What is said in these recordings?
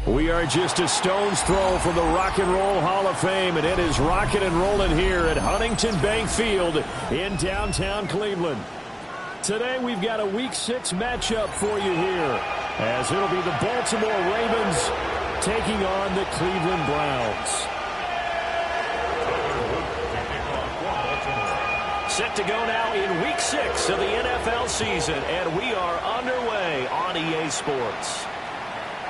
We are just a stone's throw from the Rock and Roll Hall of Fame, and it is rocking and rolling here at Huntington Bank Field in downtown Cleveland. Today we've got a Week 6 matchup for you here, as it'll be the Baltimore Ravens taking on the Cleveland Browns. Set to go now in Week 6 of the NFL season, and we are underway on EA Sports.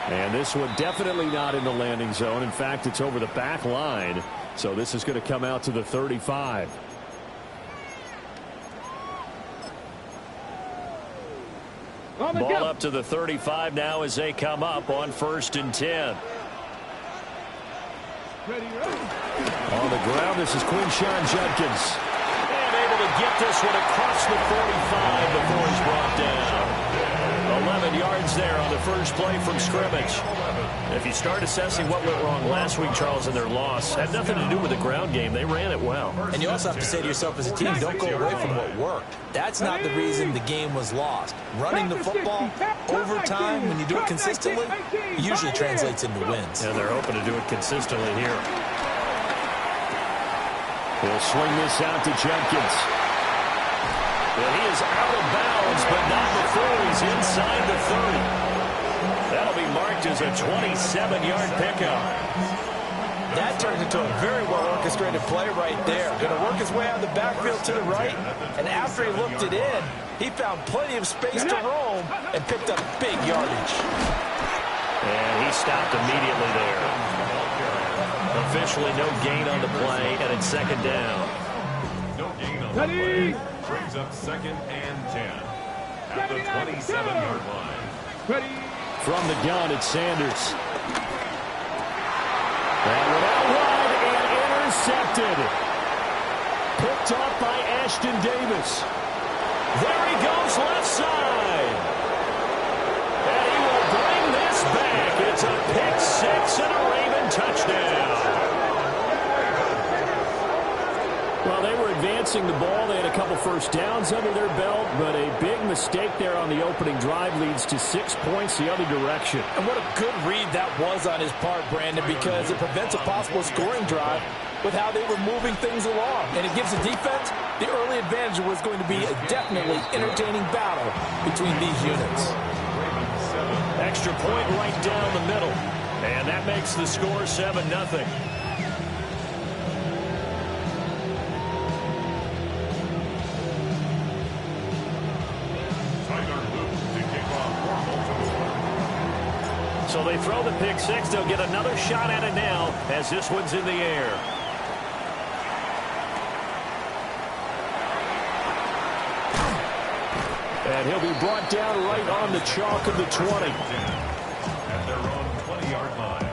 And this one definitely not in the landing zone. In fact, it's over the back line. So this is going to come out to the 35. Ball up to the 35 now as they come up on 1st and 10. On the ground, this is Quinshon Judkins. And able to get this one across the 45 before he's brought down. 11 yards there on the first play from scrimmage. If you start assessing what went wrong last week, Charles, in their loss, had nothing to do with the ground game. They ran it well. And you also have to say to yourself as a team, don't go away from what worked. That's not the reason the game was lost. Running the football over time, when you do it consistently, usually translates into wins. And they're hoping to do it consistently here. He'll swing this out to Judkins. Well, he is out of bounds, but not before he's inside the 30. That'll be marked as a 27-yard pickup. That turned into a very well-orchestrated play right there. Going to work his way out of the backfield to the right, and after he looked it in, he found plenty of space to roam and picked up big yardage. And he stopped immediately there. Officially no gain on the play, and it's 2nd down. No gain on the play. Brings up 2nd and 10 at the 27-yard line. Ready. From the gun, it's Sanders. And without wide and intercepted. Picked off by Ashton Davis. There he goes, left side. And he will bring this back. It's a pick 6 and a Raven touchdown. Well, they were advancing the ball. They had a couple first downs under their belt, but a big mistake there on the opening drive leads to 6 points the other direction. And what a good read that was on his part, Brandon, because it prevents a possible scoring drive with how they were moving things along. And it gives the defense the early advantage. Was going to be a definitely entertaining battle between these units. Extra point right down the middle. And that makes the score 7-0. So they throw the pick 6. They'll get another shot at it now as this one's in the air. And he'll be brought down right on the chalk of the 20. At their own 20-yard line.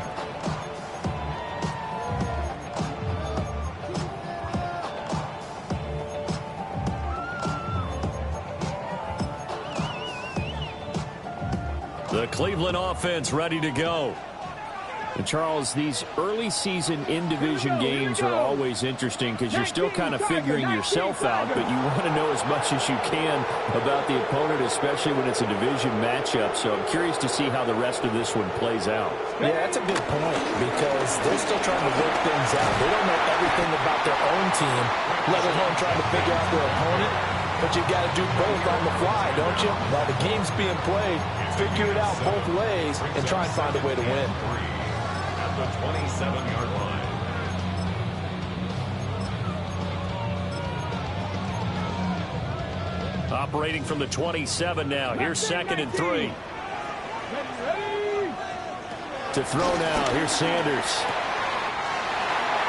The Cleveland offense ready to go. And Charles, these early season in-division games are always interesting because you're still kind of figuring yourself out, but you want to know as much as you can about the opponent, especially when it's a division matchup. So I'm curious to see how the rest of this one plays out. Yeah, that's a good point because they're still trying to work things out. They don't know everything about their own team, let alone trying to figure out their opponent. But you've got to do both on the fly, don't you? While the game's being played, figure it out both ways and try and find a way to win. At the 27-yard line. Operating from the 27 now. Here's 2nd and 3. To throw now. Here's Sanders.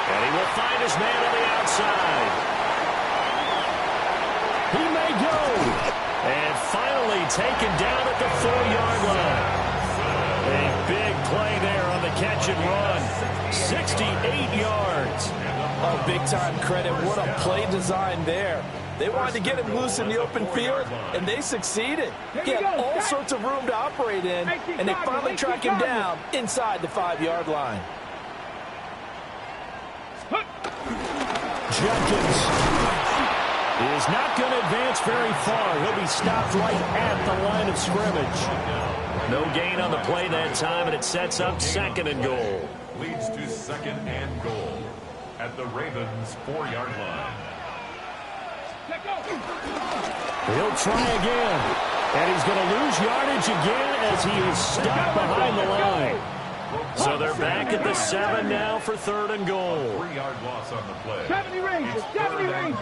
And he will find his man on the outside. He may go. And finally taken down at the 4-yard line. A big play there on the catch and run. 68 yards. Oh, big-time credit. What a play design there. They wanted to get him loose in the open field, and they succeeded. He had all sorts of room to operate in, and they finally track him down inside the 5-yard line. Judkins. is not going to advance very far. He'll be stopped right at the line of scrimmage. No gain on the play that time, and it sets up 2nd and goal. Leads to 2nd and goal at the Ravens' 4-yard line. He'll try again, and he's going to lose yardage again as he is stopped behind the line. So they're back at the 7 now for 3rd and goal. 3-yard loss on the play. 70 Rangers, 70 Rangers.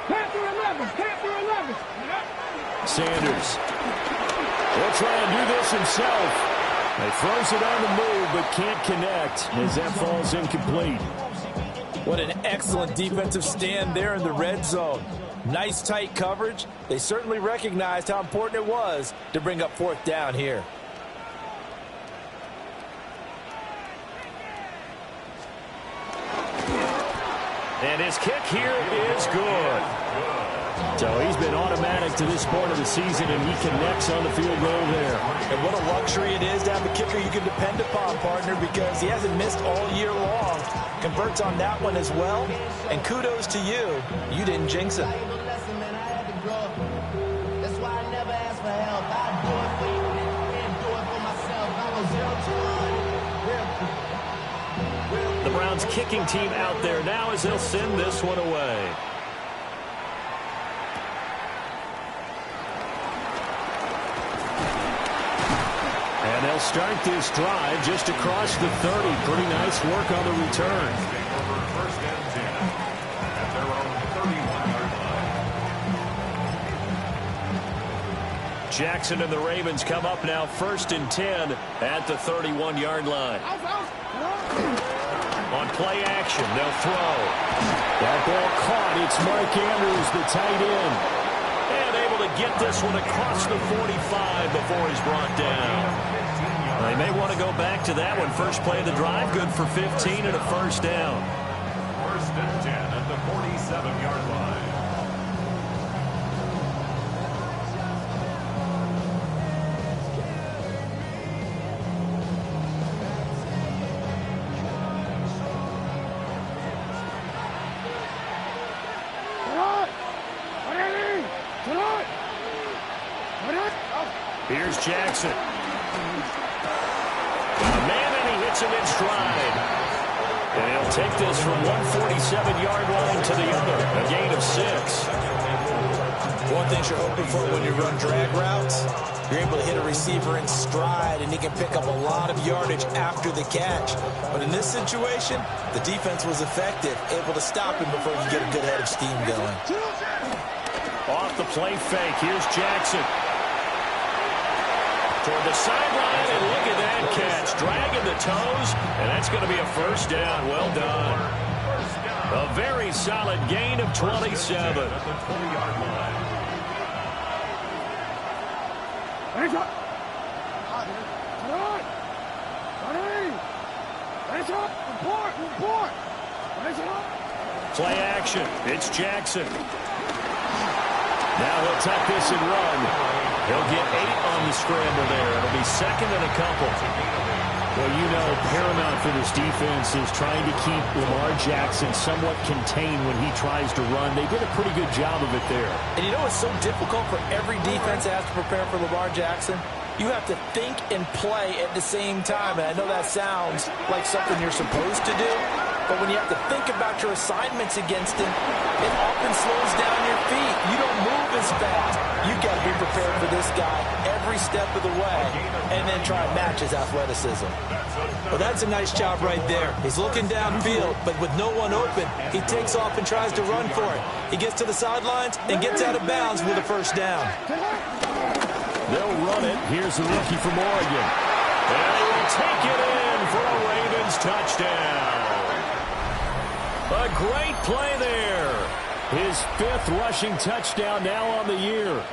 Panther 11, Panther 11. Sanders. He'll try and do this himself. He throws it on the move, but can't connect as that falls incomplete. What an excellent defensive stand there in the red zone. Nice tight coverage. They certainly recognized how important it was to bring up 4th down here. And his kick here is good. So he's been automatic to this point of the season, and he connects on the field goal there. And what a luxury it is to have a kicker you can depend upon, partner, because he hasn't missed all year long. Converts on that one as well. And kudos to you. You didn't jinx him. That's why I never ask for help. I do it for you and do it for myself. I go 0 to 1. The Browns kicking team out there now as they'll send this one away. And they'll start this drive just across the 30. Pretty nice work on the return. Over 1st and 10 at their own 31-yard line. Jackson and the Ravens come up now 1st and 10 at the 31-yard line. On play action, they'll throw. That ball caught. It's Mark Andrews, the tight end. And able to get this one across the 45 before he's brought down. They may want to go back to that one. First play of the drive, good for 15 and a 1st down. 1st and 10 at the 47-yard line. Here's Jackson. Man, and he hits him in stride. And he'll take this from 147-yard line to the other. A gain of 6. One thing you're hoping for when you run drag routes, you're able to hit a receiver in stride, and he can pick up a lot of yardage after the catch. But in this situation, the defense was effective, able to stop him before you get a good head of steam going. Off the play fake. Here's Jackson. Toward the sideline, and look at that catch. Dragging the toes, and that's going to be a 1st down. Well done. A very solid gain of 27. At the 20-yard line. Play action. It's Jackson. Now he'll tuck this and run. He'll get 8 on the scramble there. It'll be 2nd and a couple. Well, you know, paramount for this defense is trying to keep Lamar Jackson somewhat contained when he tries to run. They did a pretty good job of it there. And you know it's so difficult for every defense that has to prepare for Lamar Jackson? You have to think and play at the same time. And I know that sounds like something you're supposed to do, but when you have to think about your assignments against him, it often slows down your feet. You don't move as fast. You've got to be prepared for this guy every step of the way and then try and match his athleticism. Well, that's a nice job right there. He's looking downfield, but with no one open, he takes off and tries to run for it. He gets to the sidelines and gets out of bounds with a 1st down. They'll run it. Here's the rookie from Oregon. And he will take it in for a Ravens touchdown. A great play there. His 5th rushing touchdown now on the year,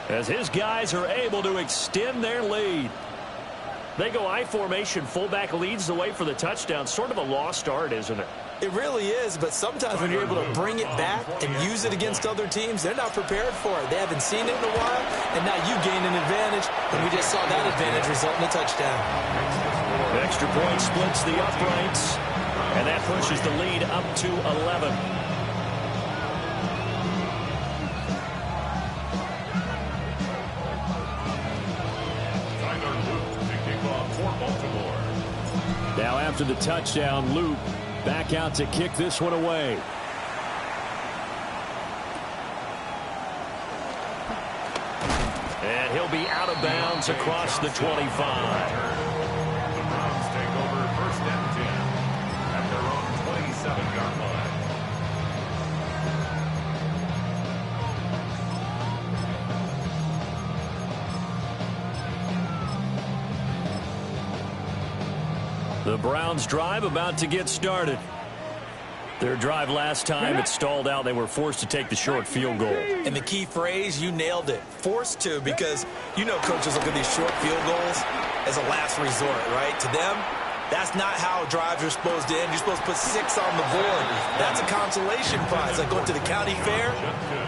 as his guys are able to extend their lead. They go I formation. Fullback leads the way for the touchdown. Sort of a lost art, isn't it? It really is, but sometimes when you're able to bring it back and use it against other teams, they're not prepared for it. They haven't seen it in a while, and now you gain an advantage, and we just saw that advantage result in a touchdown. Extra point splits the uprights, and that pushes the lead up to 11. Now after the touchdown, Luke back out to kick this one away. And he'll be out of bounds across the 25. The Browns take over 1st and 10 at their own 27-yard line. The Browns drive about to get started. Their drive last time, it stalled out. They were forced to take the short field goal. And the key phrase, you nailed it, forced to, because you know coaches look at these short field goals as a last resort, right? To them, that's not how drives are supposed to end. You're supposed to put 6 on the board. That's a consolation prize. Like going to the county fair,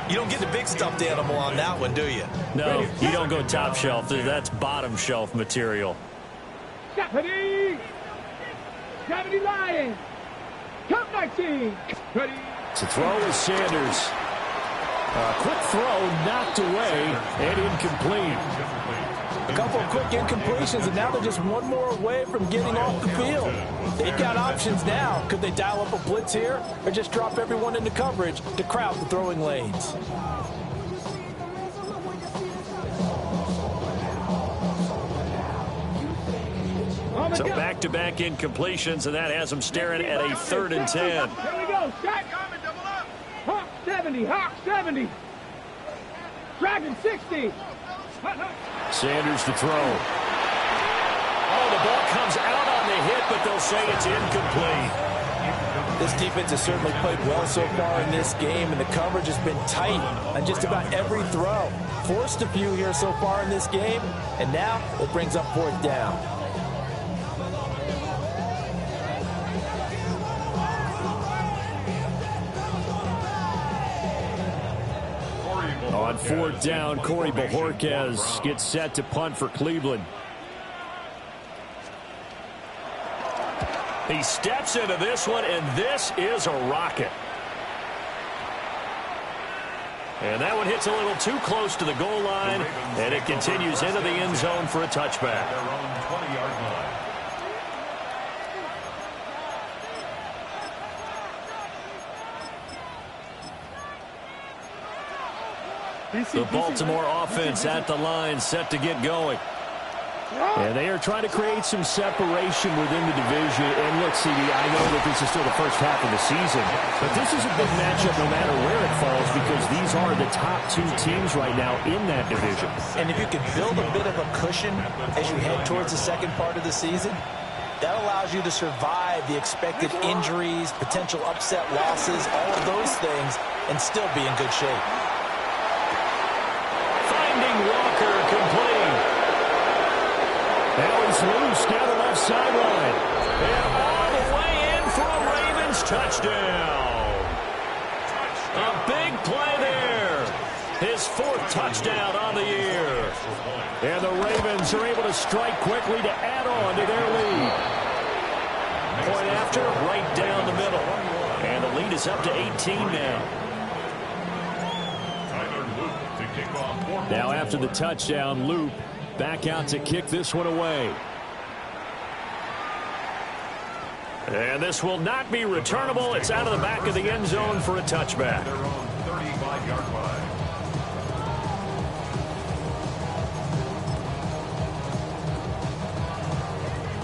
you don't get the big stuffed animal on that one, do you? No, you don't go top shelf. That's bottom shelf material. Ready? Gravity Lions. Count 19. Ready? To throw is Sanders. Quick throw knocked away and incomplete. A couple of quick incompletions, and now they're just one more away from getting off the field. They've got options now. Could they dial up a blitz here or just drop everyone into coverage to crowd the throwing lanes? So back-to-back incompletions, and that has them staring at a 3rd and 10. Here we go. Stack. Hawk 70. Hawk 70. Dragon 60. Sanders to throw. Oh, the ball comes out on the hit, but they'll say it's incomplete. This defense has certainly played well so far in this game, and the coverage has been tight on just about every throw. Forced a few here so far in this game, and now it brings up 4th down. On 4th down, Corey Bojorquez gets set to punt for Cleveland. He steps into this one, and this is a rocket. And that one hits a little too close to the goal line, and it continues into the end zone for a touchback. Their own 20-yard line. The Baltimore offense at the line, set to get going. And they are trying to create some separation within the division. And look, CD, I know that this is still the first half of the season, but this is a big matchup no matter where it falls, because these are the top 2 teams right now in that division. And if you can build a bit of a cushion as you head towards the second part of the season, that allows you to survive the expected injuries, potential upset losses, all of those things, and still be in good shape. Walker complete. Now he's loose down the left sideline. And all the way in for a Ravens touchdown. A big play there. His 4th touchdown on the year. And the Ravens are able to strike quickly to add on to their lead. Point after, right down the middle. And the lead is up to 18 now. Now after the touchdown, Loop back out to kick this one away. And this will not be returnable. It's out of the back of the end zone for a touchback. Their own 35-yard line.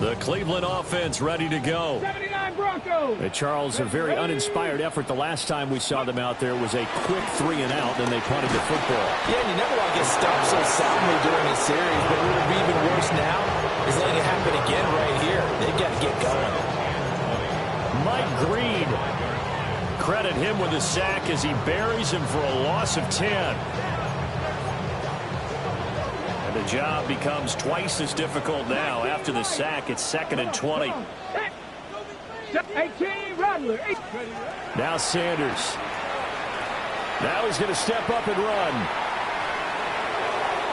The Cleveland offense ready to go. 79 Broncos. Charles, a very uninspired effort. The last time we saw them out there was a quick 3 and out, then they punted the football. Yeah, and you never want to get stopped so soundly during a series, but what would be even worse now is letting it happen again right here. They've got to get going. Mike Green, credit him with a sack as he buries him for a loss of 10. And the job becomes twice as difficult now. After the sack, it's 2nd and 20. 18 Rattler. Now Sanders. Now he's going to step up and run.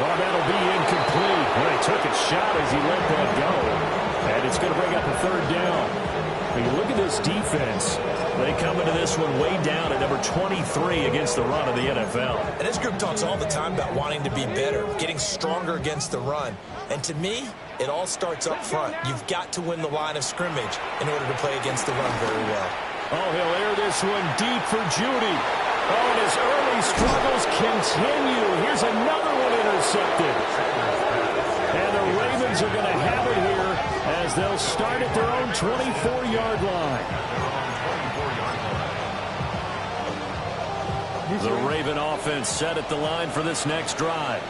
Well, that'll be incomplete. Well, he took a shot as he let that go. And it's going to bring up a 3rd down. When you look at this defense, they come into this one way down at number 23 against the run of the NFL. And this group talks all the time about wanting to be better, getting stronger against the run. And to me, it all starts up front. You've got to win the line of scrimmage in order to play against the run very well. Oh, he'll air this one deep for Judy. Oh, and his early struggles continue. Here's another one intercepted. And the Ravens are going to have it here as they'll start at their own 24-yard line. The Raven offense set at the line for this next drive.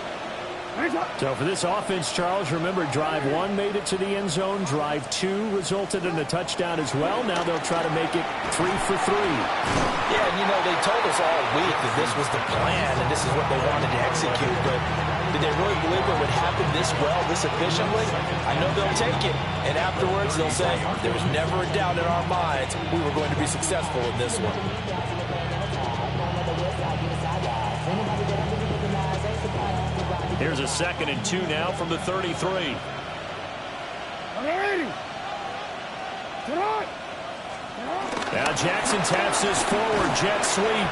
So for this offense, Charles, remember, drive 1 made it to the end zone. Drive 2 resulted in a touchdown as well. Now they'll try to make it 3 for 3. Yeah, and you know, they told us all week that this was the plan and this is what they wanted to execute. But did they really believe it would happen this well, this efficiently? I know they'll take it. And afterwards, they'll say, there was never a doubt in our minds we were going to be successful in this one. Here's a 2nd and 2 now from the 33. Now Jackson taps this forward, jet sweep.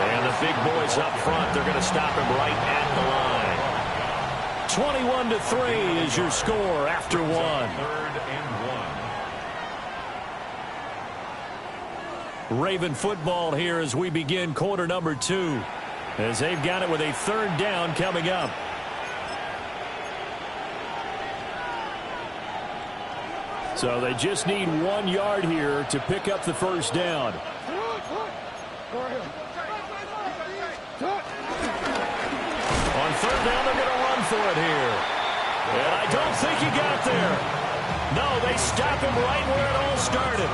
And the big boys up front, they're going to stop him right at the line. 21-3 is your score after 1. 3rd and 1. Raven football here as we begin quarter number 2. As they've got it with a 3rd down coming up. So they just need 1 yard here to pick up the 1st down. On 3rd down, they're going to run for it here. And I don't think he got there. No, they stop him right where it all started.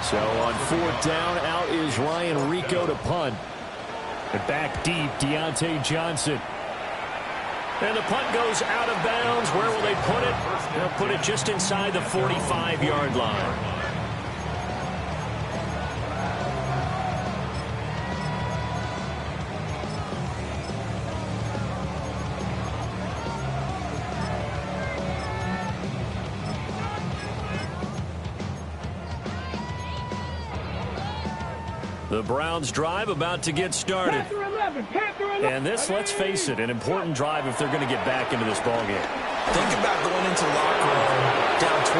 So on 4th down, out is Ryan Rico to punt. And back deep, Deontay Johnson. And the punt goes out of bounds. Where will they put it? They'll put it just inside the 45-yard line. The Browns drive about to get started. And this, let's face it, an important drive if they're going to get back into this ballgame. Think about going into the locker room down 21-10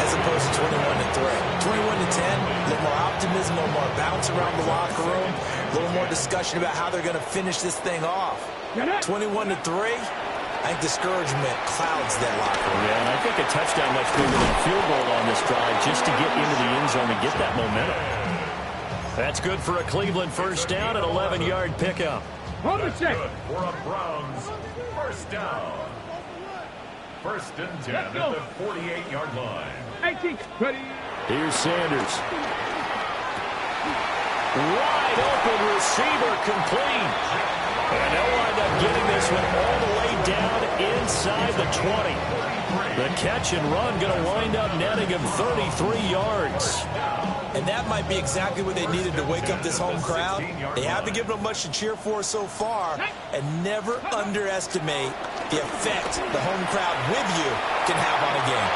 as opposed to 21-3. 21-10, a little more optimism, a little more bounce around the locker room, a little more discussion about how they're going to finish this thing off. 21-3, I think discouragement clouds that locker room. Yeah, and I think a touchdown much bigger than a field goal on this drive just to get into the end zone and get that momentum. That's good for a Cleveland 1st down, an 11-yard pickup. That's good for a Browns 1st down. 1st and 10 at the 48-yard line. 18, ready. Here's Sanders. Wide open receiver complete. And they'll wind up getting this one all the way down inside the 20. The catch and run going to wind up netting him 33 yards. And that might be exactly what they needed to wake up this home crowd. They haven't given them much to cheer for so far. And never underestimate the effect the home crowd with you can have on a game.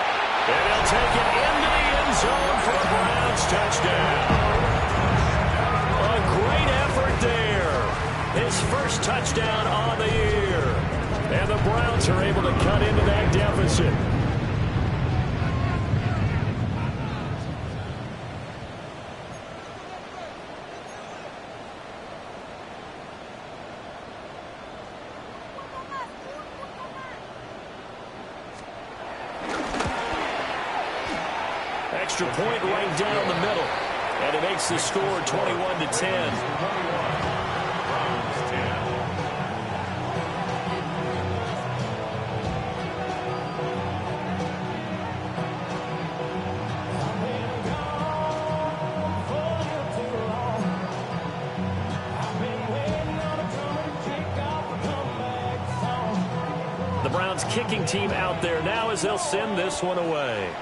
And they'll take it into the end zone for a Browns touchdown. A great effort there. His 1st touchdown on the year. And the Browns are able to cut into that deficit. Extra point right down the middle. And it makes the score 21-10. The Browns kicking team out there now as they'll send this one away.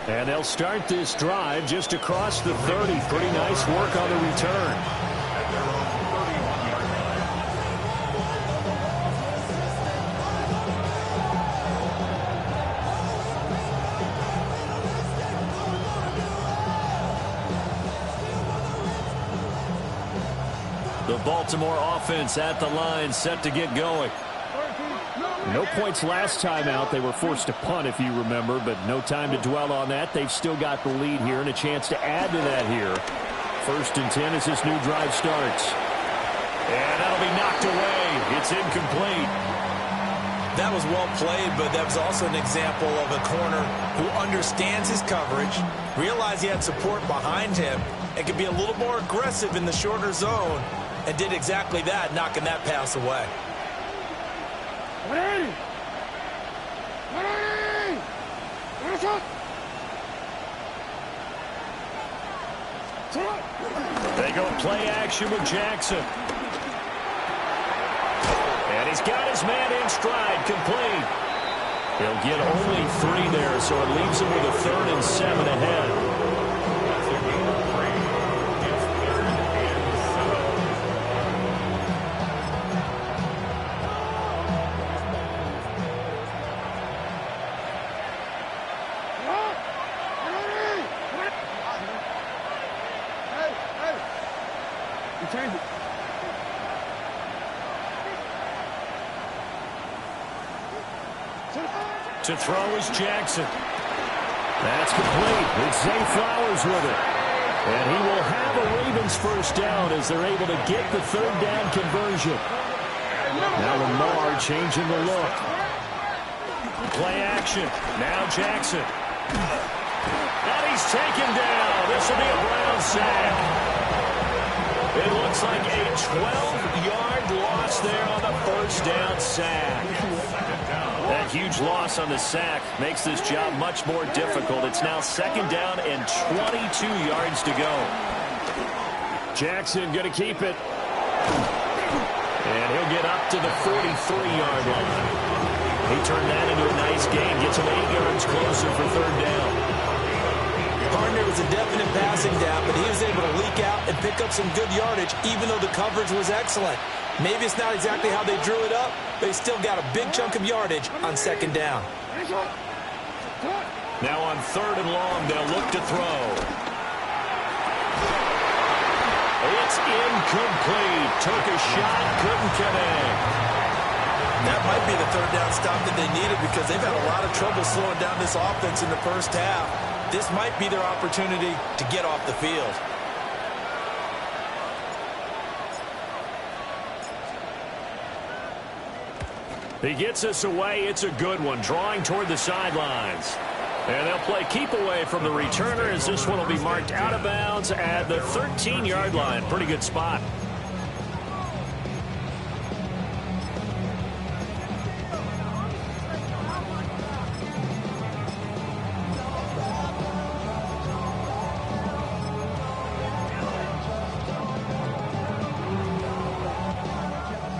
And they'll start this drive just across the 30. Pretty nice work on the return. The Baltimore offense at the line, set to get going. No points last time out. They were forced to punt, if you remember, but no time to dwell on that. They've still got the lead here and a chance to add to that here. 1st and 10 as this new drive starts. And that'll be knocked away. It's incomplete. That was well played, but that was also an example of a corner who understands his coverage, realized he had support behind him, and could be a little more aggressive in the shorter zone, and did exactly that, knocking that pass away. They go play action with Jackson. And he's got his man in stride, complete. He'll get only 3 there, so it leaves him with a 3rd and 7 ahead. To throw is Jackson. That's complete. It's Zay Flowers with it. And he will have a Ravens first down as they're able to get the 3rd down conversion. Now Lamar changing the look. Play action. Now Jackson. And he's taken down. This will be a Brown sack. It looks like a 12-yard loss there on the 1st down sack. That huge loss on the sack makes this job much more difficult. It's now 2nd down and 22 yards to go. Jackson going to keep it. And he'll get up to the 43-yard line. He turned that into a nice gain. Gets him 8 yards closer for 3rd down. Gardner was a definite passing down, but he was able to leak out and pick up some good yardage, even though the coverage was excellent. Maybe it's not exactly how they drew it up, but they still got a big chunk of yardage on 2nd down. Now on 3rd and long, they'll look to throw. It's incomplete. Took a shot, couldn't connect. That might be the 3rd down stop that they needed because they've had a lot of trouble slowing down this offense in the 1st half. This might be their opportunity to get off the field. He gets us away. It's a good one. Drawing toward the sidelines. And they'll play keep away from the returner as this one will be marked out of bounds at the 13-yard line. Pretty good spot.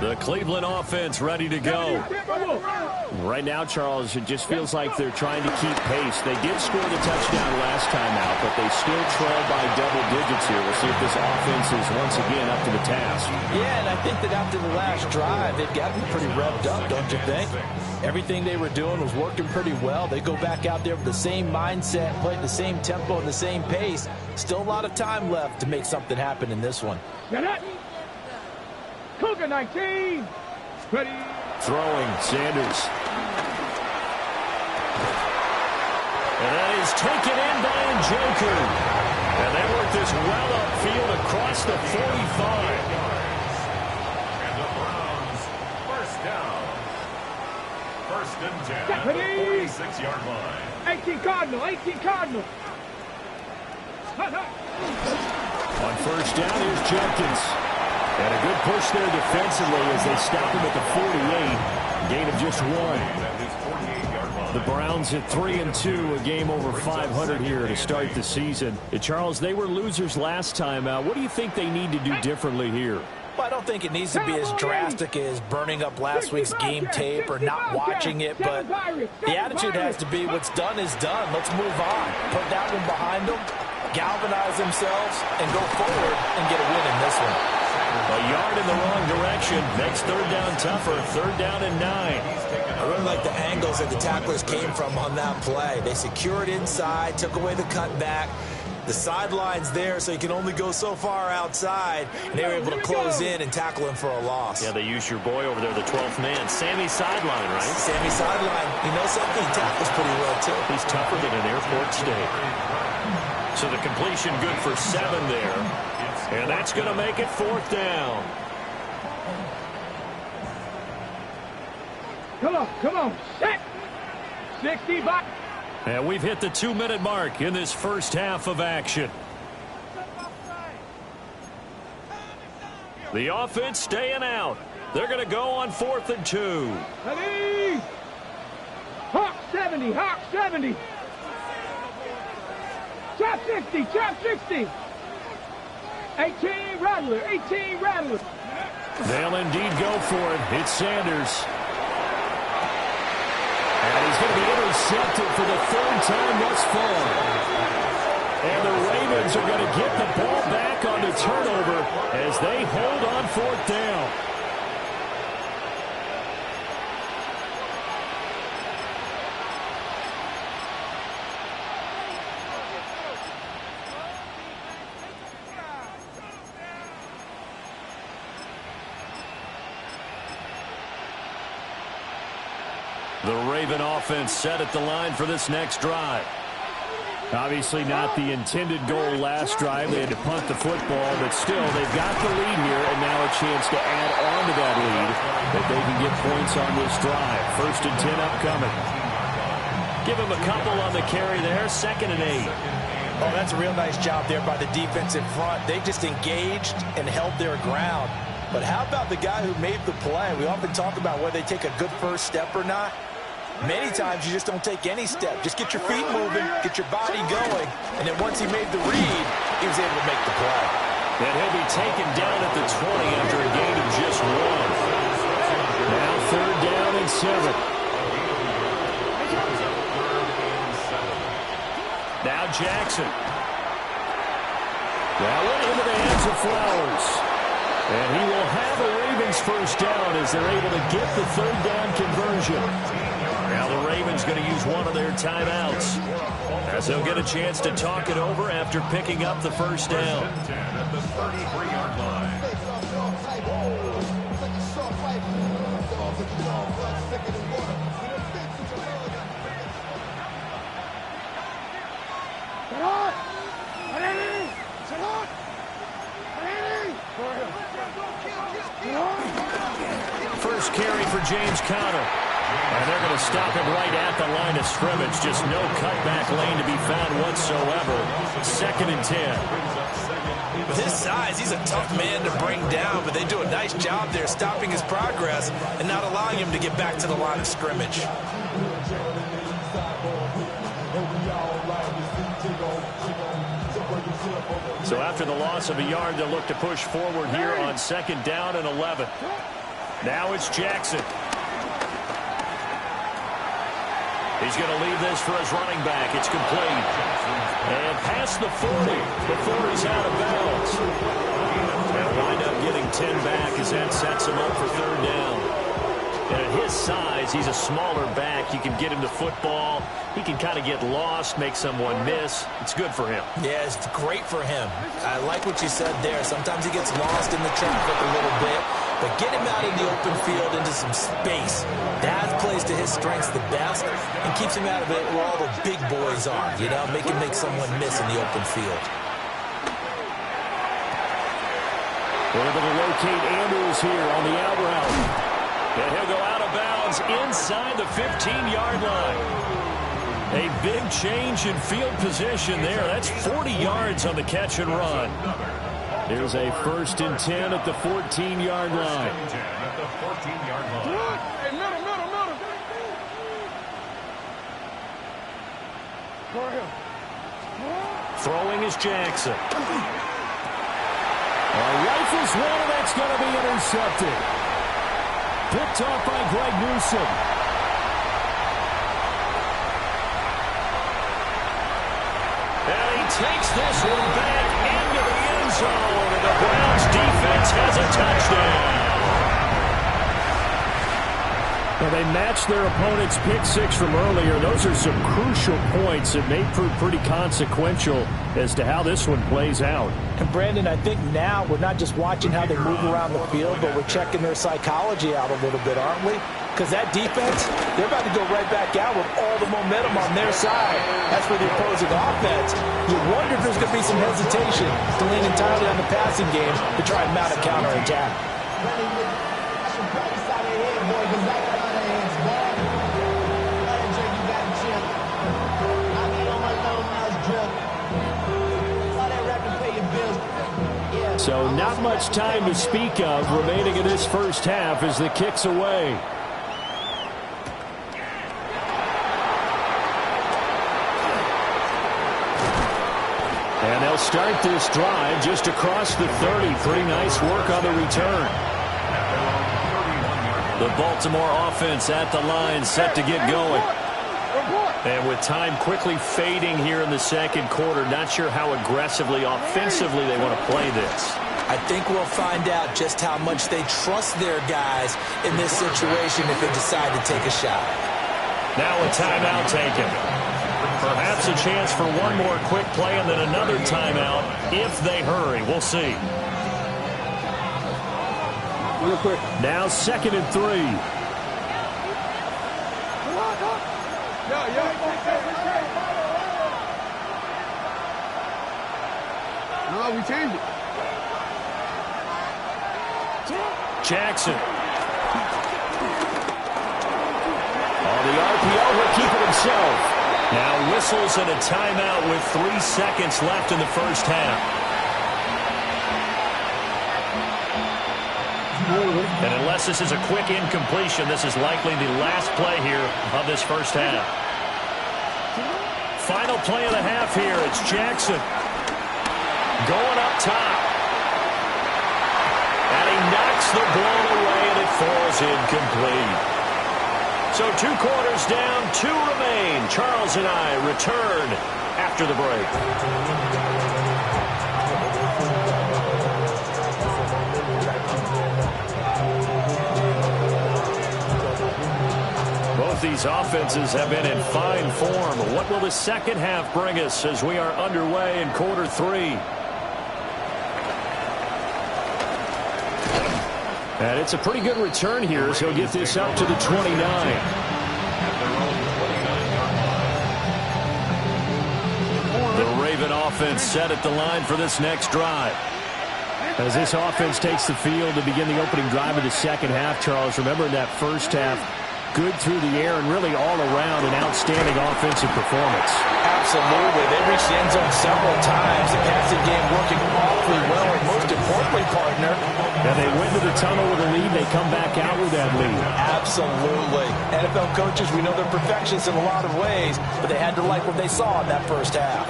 The Cleveland offense ready to go. Right now, Charles, it just feels like they're trying to keep pace. They did score the touchdown last time out, but they still trail by double digits here. We'll see if this offense is once again up to the task. Yeah, and I think that after the last drive, they've gotten pretty revved up, don't you think? Everything they were doing was working pretty well. They go back out there with the same mindset, playing the same tempo and the same pace. Still a lot of time left to make something happen in this one. Cougar 19. Ready. Throwing, Sanders. And that is taken in by Njoku. And they work this well upfield across the 45. And the Browns, 1st down. 1st and 10 at the 46-yard line. 18 Cardinal, 18 Cardinal. On 1st down, here's Jenkins. And a good push there defensively as they stop him at the 48. Gain of just 1. The Browns at 3-2, a game over 500 here to start the season. Charles, they were losers last time out. What do you think they need to do differently here? Well, I don't think it needs to be as drastic as burning up last week's game tape or not watching it, but the attitude has to be what's done is done. Let's move on. Put that one behind them, galvanize themselves, and go forward and get a win in this one. A yard in the wrong direction makes 3rd down tougher. 3rd down and 9. I really like the angles that the tacklers came from on that play. They secured inside, took away the cutback, The sideline's there, so you can only go so far outside. And they were able to close in and tackle him for a loss. Yeah, they used your boy over there, the 12th man. Sammy sideline, right? Sammy sideline. You know something? He tackles pretty well, too. He's tougher than an airport steak. So the completion good for 7 there. And that's going to make it 4th down. Come on, set. 65. And we've hit the 2-minute mark in this first half of action. The offense staying out. They're going to go on 4th and 2. Ready? Hawk 70, Hawk 70. Chop 60, chop 60. 18 Rattler, 18 Rattler. They'll indeed go for it. It's Sanders. And he's going to be intercepted for the 3rd time thus far. And the Ravens are going to get the ball back on the turnover as they hold on 4th down. The Raven offense set at the line for this next drive. Obviously not the intended goal last drive. They had to punt the football, but still they've got the lead here and now a chance to add on to that lead if they can get points on this drive. 1st and 10 upcoming. Give him a couple on the carry there. 2nd and 8. Oh, that's a real nice job there by the defense in front. They just engaged and held their ground. But how about the guy who made the play? We often talk about whether they take a good first step or not. Many times you just don't take any step. Just get your feet moving, get your body going, and then once he made the read, he was able to make the play. And he'll be taken down at the 20 after a gain of just 1. Now 3rd down and 7. Now Jackson. Now into the hands of Flowers. And he will have a Ravens 1st down as they're able to get the 3rd down conversion. Now the Ravens going to use one of their timeouts as they'll get a chance to talk it over after picking up the 1st down. At the 33-yard line. First carry for James Conner. And they're going to stop him right at the line of scrimmage. Just no cutback lane to be found whatsoever. 2nd and 10. With his size, he's a tough man to bring down, but they do a nice job there stopping his progress and not allowing him to get back to the line of scrimmage. So after the loss of a yard, they'll look to push forward here on 2nd down and 11. Now it's Jackson. He's going to leave this for his running back. It's complete. And past the 40 before he's out of bounds. And wind up getting 10 back as that sets him up for 3rd down. And at his size, he's a smaller back. You can get him to football. He can kind of get lost, make someone miss. It's good for him. Yeah, it's great for him. I like what you said there. Sometimes he gets lost in the traffic a little bit. But get him out in the open field into some space. That plays to his strengths the best and keeps him out of it where all the big boys are. You know, make him make someone miss in the open field. We're able to locate Andrews here on the out route. And he'll go out of bounds inside the 15-yard line. A big change in field position there. That's 40 yards on the catch and run. Here's a 1st and 10 at the 14-yard line. At the 14-yard line. Hey, middle. Go ahead. Throwing is Jackson. Rifles one, and that's going to be intercepted. Picked off by Greg Newsome. And he takes this one back into the end zone, and the Browns defense has a touchdown. Well, they matched their opponent's pick six from earlier. Those are some crucial points that may prove pretty consequential as to how this one plays out. And, Brandon, I think now we're not just watching how they move around the field, but we're checking their psychology out a little bit, aren't we? Because that defense, they're about to go right back out with all the momentum on their side. As for the opposing offense, you wonder if there's going to be some hesitation to lean entirely on the passing game to try and mount a counterattack. So not much time to speak of remaining in this first half as the kick's away. And they'll start this drive just across the 30. Pretty nice work on the return. The Baltimore offense at the line, set to get going. And with time quickly fading here in the second quarter, not sure how aggressively, offensively they want to play this. I think we'll find out just how much they trust their guys in this situation if they decide to take a shot. Now a timeout taken. Perhaps a chance for one more quick play and then another timeout if they hurry. We'll see. Real quick. Now 2nd and 3. No, we changed it. Jackson. On the RPO, he'll keep it himself. Now whistles and a timeout with 3 seconds left in the first half. And unless this is a quick incompletion, this is likely the last play here of this first half. Final play of the half here. It's Jackson going up top. And he knocks the ball away, and it falls incomplete. So 2 quarters down, 2 remain. Charles and I return after the break. Both these offenses have been in fine form. What will the second half bring us as we are underway in quarter 3? And it's a pretty good return here as he'll get this up to the 29. The Raven offense set at the line for this next drive. As this offense takes the field to begin the opening drive of the second half, Charles, remember in that first half, good through the air and really all around an outstanding offensive performance. Absolutely. They reached the end zone several times. The passing game working awfully well. And most importantly, partner, and they went to the tunnel with a lead. They come back out with that lead. Absolutely. NFL coaches, we know they're perfectionists in a lot of ways, but they had to like what they saw in that first half.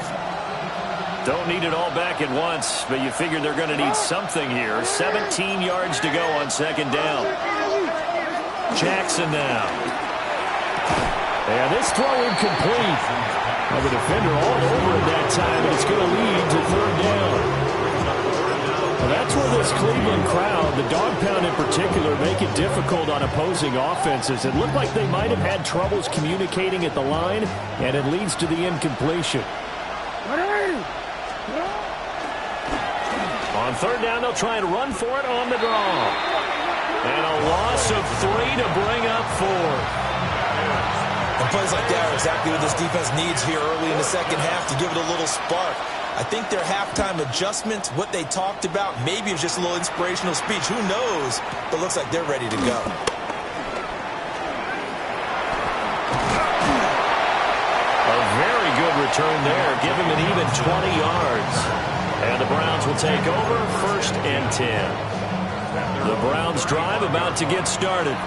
Don't need it all back at once, but you figure they're going to need something here. 17 yards to go on second down. Jackson now. And this throw incomplete. Well, the defender all over it that time, and it's going to lead to 3rd down. Well, that's where this Cleveland crowd, the dog pound in particular, make it difficult on opposing offenses. It looked like they might have had troubles communicating at the line, and it leads to the incompletion. On 3rd down, they'll try and run for it on the draw. And a loss of 3 to bring up 4. And plays like that are exactly what this defense needs here early in the second half to give it a little spark. I think their halftime adjustment, what they talked about, maybe it was just a little inspirational speech. Who knows? But looks like they're ready to go. A very good return there. Give him an even 20 yards. And the Browns will take over 1st and 10. The Browns drive about to get started.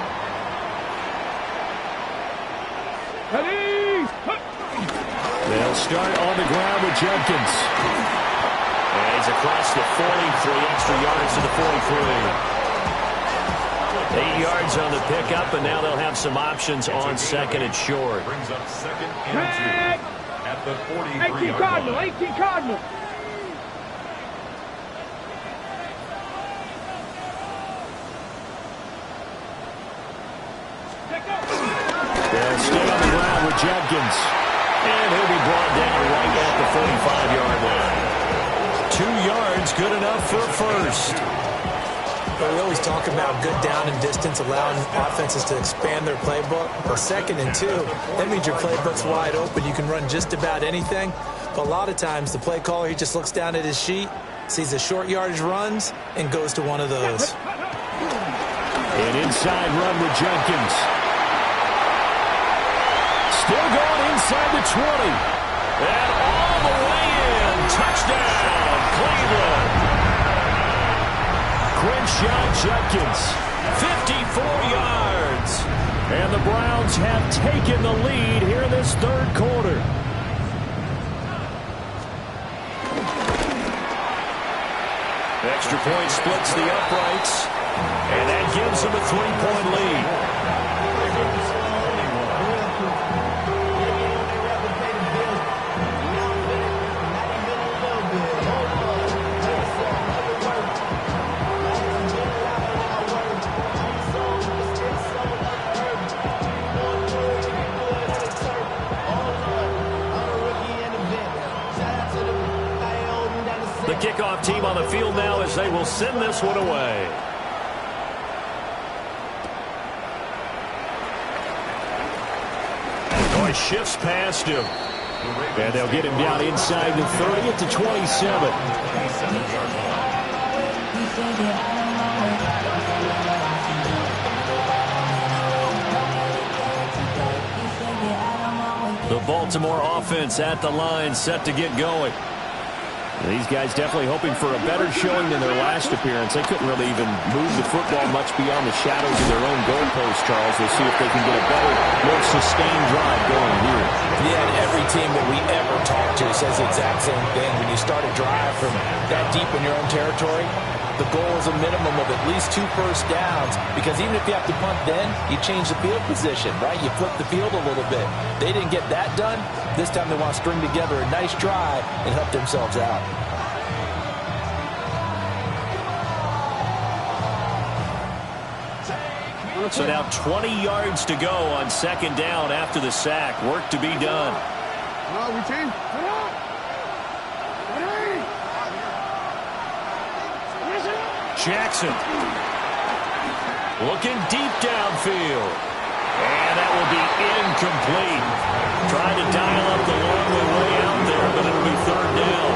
They'll start on the ground with Judkins. And he's across the 43, extra yards to the 43. 8 yards on the pickup, and now they'll have some options on 2nd and short. Brings up 2nd and 2 at the 43-yard line. 18 Cardinal. They'll stay on the ground with Judkins. And he'll be brought down right at the 45-yard line. 2 yards, good enough for a first. But we always talk about good down and distance, allowing offenses to expand their playbook. Well, 2nd and 2, that means your playbook's wide open. You can run just about anything. But a lot of times, the play caller, he just looks down at his sheet, sees the short yardage runs, and goes to one of those. An inside run with Judkins. Still going inside the 20. And all the way in. Touchdown, Cleveland. Quinshon Judkins, 54 yards. And the Browns have taken the lead here in this 3rd quarter. Extra point splits the uprights. And that gives them a 3-point lead. The kickoff team on the field now as they will send this one away. Oh, he shifts past him. And they'll get him down inside the 30 at the 27. The Baltimore offense at the line, set to get going. These guys definitely hoping for a better showing than their last appearance. They couldn't really even move the football much beyond the shadows of their own goalpost, Charles. We'll see if they can get a better, more sustained drive going here. Yeah, and every team that we ever talk to says the exact same thing. When you start a drive from that deep in your own territory, the goal is a minimum of at least 2 first downs, because even if you have to punt then, you change the field position, right? You flip the field a little bit. They didn't get that done. This time they want to string together a nice drive and help themselves out. So now 20 yards to go on 2nd down after the sack. Work to be done. Jackson looking deep downfield. And that will be incomplete. Trying to dial up the long way out there, but it'll be 3rd down.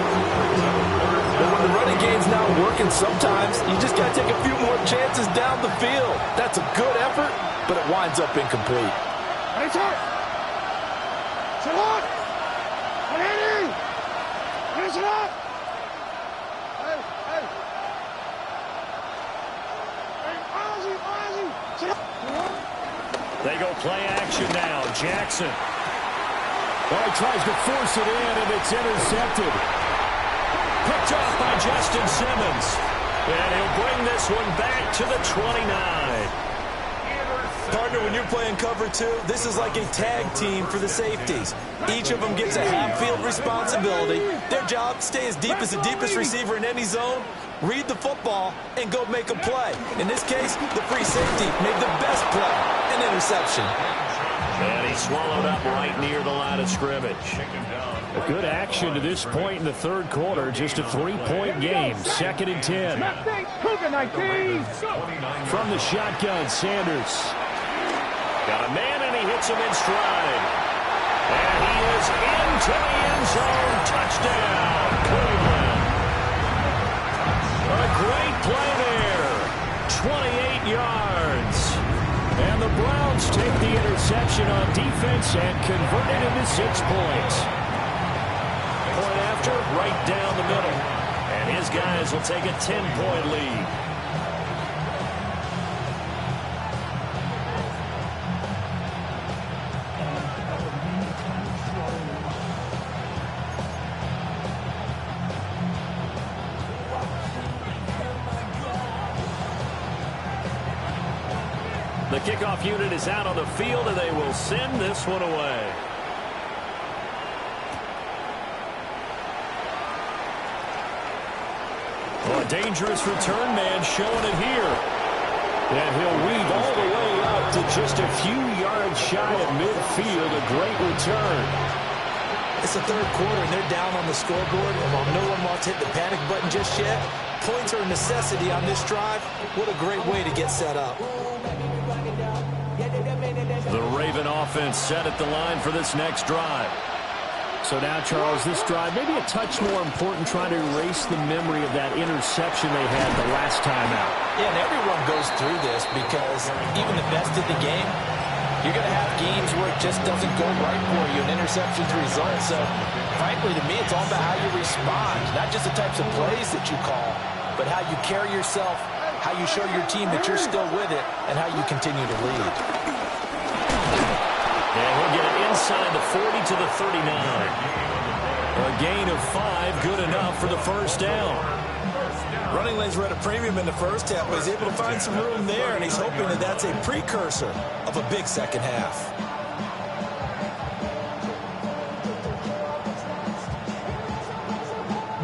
But when the running game's not working, sometimes you just got to take a few more chances down the field. That's a good effort, but it winds up incomplete. They go play action now. Jackson. Well, he tries to force it in, and it's intercepted. Picked off by Justin Simmons. And he'll bring this one back to the 29. Partner, when you're playing cover 2, this is like a tag team for the safeties. Each of them gets a half-field responsibility. Their job, stay as deep as the deepest receiver in any zone, read the football, and go make a play. In this case, the free safety made the best play, an interception. And he swallowed up right near the line of scrimmage. A good action to this point in the 3rd quarter. Just a 3-point game. 2nd and 10. From the shotgun, Sanders. Got a man, and he hits him in stride. And he is into the end zone. Touchdown, Cleveland. A great play there. 28 yards. And the Browns take the interception on defense and convert it into 6 points. Point after, right down the middle. And his guys will take a 10-point lead. The kickoff unit is out on the field, and they will send this one away. Well, a dangerous return man showing it here. And he'll weave all the way up to just a few yards shy of midfield. A great return. It's the third quarter, and they're down on the scoreboard. And while no one wants to hit the panic button just yet, points are a necessity on this drive. What a great way to get set up. The Raven offense set at the line for this next drive. So now, Charles, this drive maybe a touch more important, trying to erase the memory of that interception they had the last time out. Yeah, and everyone goes through this because even the best in the game, you're going to have games where it just doesn't go right for you, and interceptions result. So, frankly, to me, it's all about how you respond, not just the types of plays that you call, but how you carry yourself, how you show your team that you're still with it, and how you continue to lead. And he'll get it inside the 40 to the 39. A gain of 5, good enough for the first down. Running lanes were at a premium in the first half, but he's able to find some room there, and he's hoping that that's a precursor of a big second half.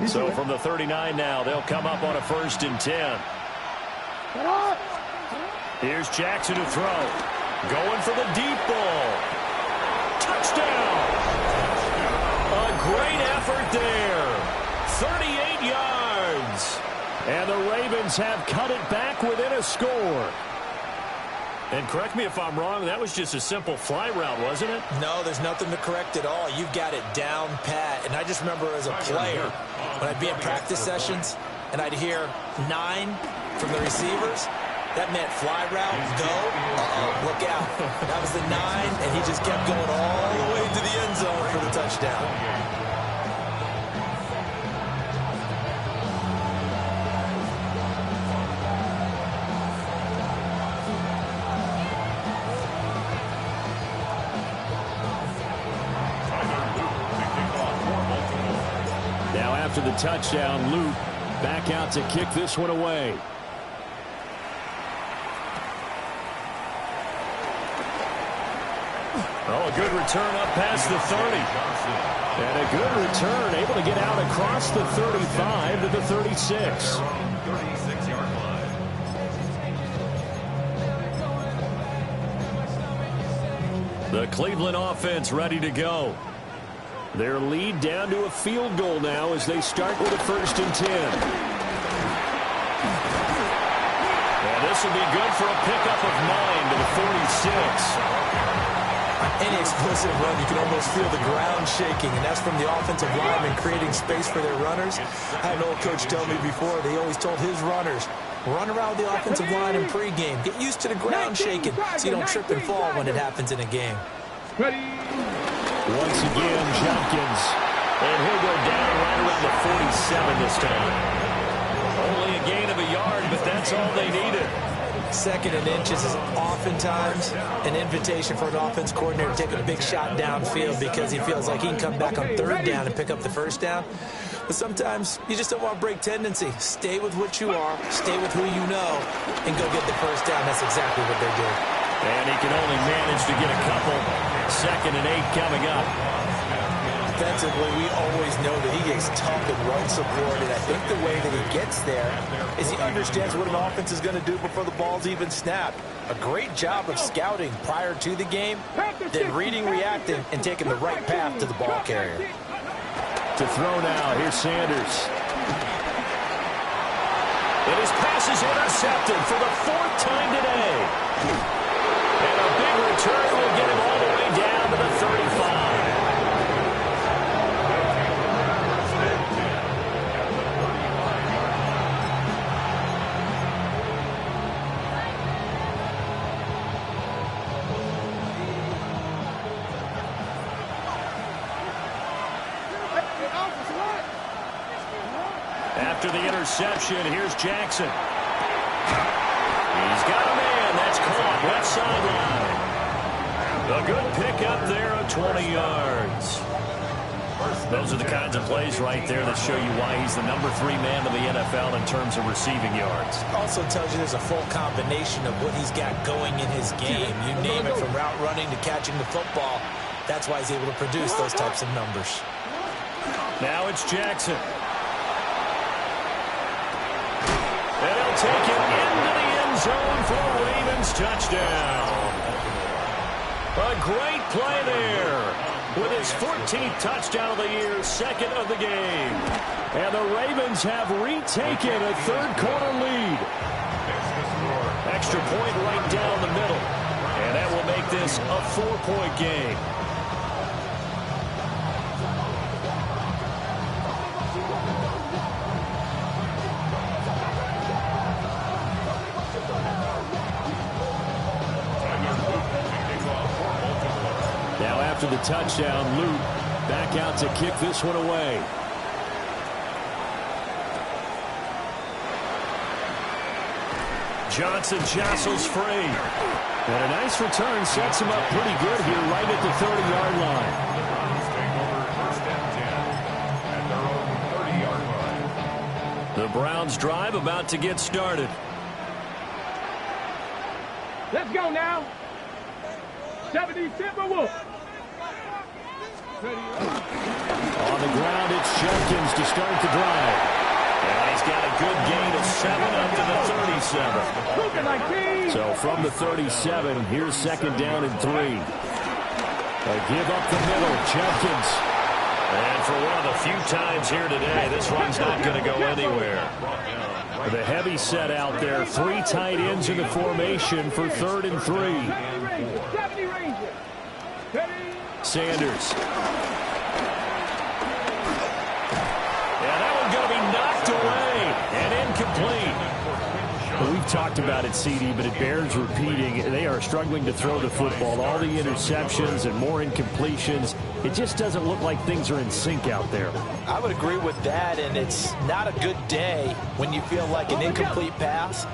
So from the 39 now, they'll come up on a 1st and 10. Here's Jackson to throw. Going for the deep ball. Touchdown! A great effort there. 38 yards. And the Ravens have cut it back within a score. And correct me if I'm wrong, that was just a simple fly route, wasn't it? No, there's nothing to correct at all. You've got it down pat. And I just remember as a player, when I'd be in practice sessions, and I'd hear 9 from the receivers, that meant fly route, go, look out. That was the 9, and he just kept going all the way to the end zone for the touchdown. Now after the touchdown, Luke back out to kick this one away. Oh, a good return up past the 30. And a good return, able to get out across the 35 to the 36. 36-yard line. The Cleveland offense ready to go. Their lead down to a field goal now as they start with a 1st and 10. And this will be good for a pickup of 9 to the 46. Any explosive run, you can almost feel the ground shaking, and that's from the offensive linemen creating space for their runners. I had an old coach tell me before, they always told his runners, run around the offensive line in pregame. Get used to the ground shaking so you don't trip and fall when it happens in a game. Once again, Judkins. And he'll go down right around the 47 this time. Only a gain of a yard, but that's all they needed. 2nd and inches is oftentimes an invitation for an offense coordinator taking a big shot downfield because he feels like he can come back on 3rd down and pick up the 1st down. But sometimes you just don't want to break tendency. Stay with what you are, stay with who you know, and go get the 1st down. That's exactly what they did. And he can only manage to get a couple. 2nd and 8 coming up. Defensively, we always know that he gets tough and run support, and I think the way that he gets there is he understands what an offense is going to do before the ball's even snapped. A great job of scouting prior to the game, then reading, reacting, and taking the right path to the ball carrier. To throw now, here's Sanders. And his pass is intercepted for the 4th time today. And a big return will get him all the way down to the 35. After the interception, here's Jackson. He's got a man. That's caught left sideline. A good pickup there of 20 yards. Those are the kinds of plays right there that show you why he's the number 3 man of the NFL in terms of receiving yards. Also tells you there's a full combination of what he's got going in his game. You name it, from route running to catching the football. That's why he's able to produce those types of numbers. Now it's Jackson. And he'll take it into the end zone for the Ravens touchdown. A great play there with his 14th touchdown of the year, second of the game. And the Ravens have retaken a third-quarter lead. Extra point right down the middle. And that will make this a 4-point game. Now after the touchdown, Luke back out to kick this one away. Johnson jostles free. And a nice return sets him up pretty good here right at the 30-yard line. The Browns drive about to get started. Let's go now. 70 Timberwolves. On the ground, it's Judkins to start the drive. And he's got a good gain of 7 up to the 37. So from the 37, here's second down and 3. A give up the middle, Judkins. And for one of the few times here today, this one's not going to go anywhere. The heavy set out there, 3 tight ends in the formation for 3rd and 3. Sanders. Yeah, that one's going to be knocked away and incomplete. Well, we've talked about it, CD, but it bears repeating. They are struggling to throw the football. All the interceptions and more incompletions. It just doesn't look like things are in sync out there. I would agree with that, and it's not a good day when you feel like an incomplete pass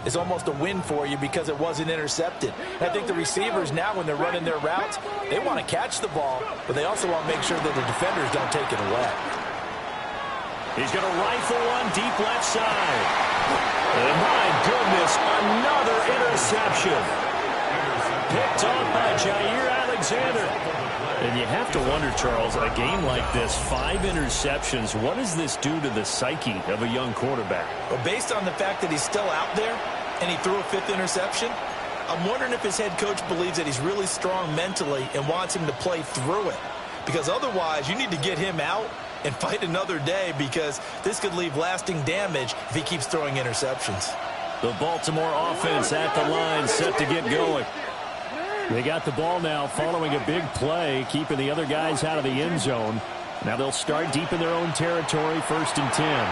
is almost a win for you because it wasn't intercepted. And I think the receivers now, when they're running their routes, they want to catch the ball, but they also want to make sure that the defenders don't take it away. He's going to rifle one deep left side. And my goodness, another interception. Picked off by Jair Alexander. And you have to wonder, Charles, a game like this, 5 interceptions, what does this do to the psyche of a young quarterback? Well, based on the fact that he's still out there and he threw a 5th interception, I'm wondering if his head coach believes that he's really strong mentally and wants him to play through it. Because otherwise, you need to get him out and fight another day, because this could leave lasting damage if he keeps throwing interceptions. The Baltimore offense at the line, set to get going. They got the ball now following a big play, keeping the other guys out of the end zone. Now they'll start deep in their own territory, 1st and 10.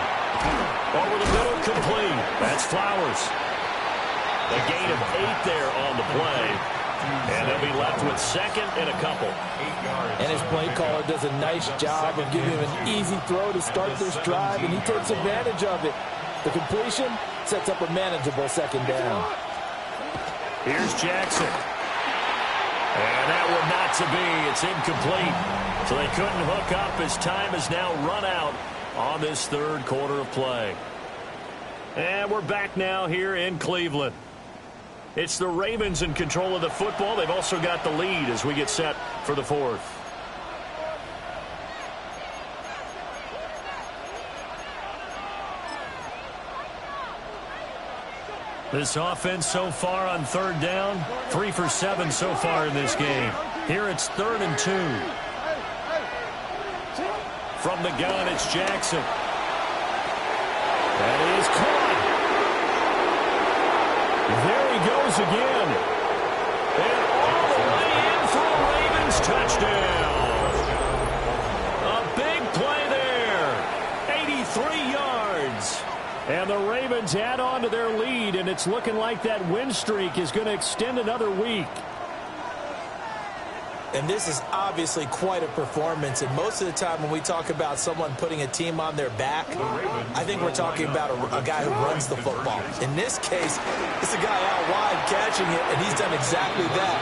Over the middle, complete. That's Flowers. A gain of 8 there on the play. And they'll be left with 2nd and a couple. And his play caller does a nice job of giving him an easy throw to start this drive, and he takes advantage of it. The completion sets up a manageable 2nd down. Here's Jackson. And that one not to be. It's incomplete. So they couldn't hook up as time has now run out on this 3rd quarter of play. And we're back now here in Cleveland. It's the Ravens in control of the football. They've also got the lead as we get set for the 4th. This offense so far on 3rd down, 3 for 7 so far in this game. Here it's 3rd and 2. From the gun, it's Jackson. That is caught. There he goes again. And all the way in for a Ravens touchdown. A big play there. 83 yards. And the Ravens add on to their lead, and it's looking like that win streak is going to extend another week. And this is obviously quite a performance. And most of the time when we talk about someone putting a team on their back, I think we're talking about a guy who runs the football. In this case, it's a guy out wide catching it, and he's done exactly that,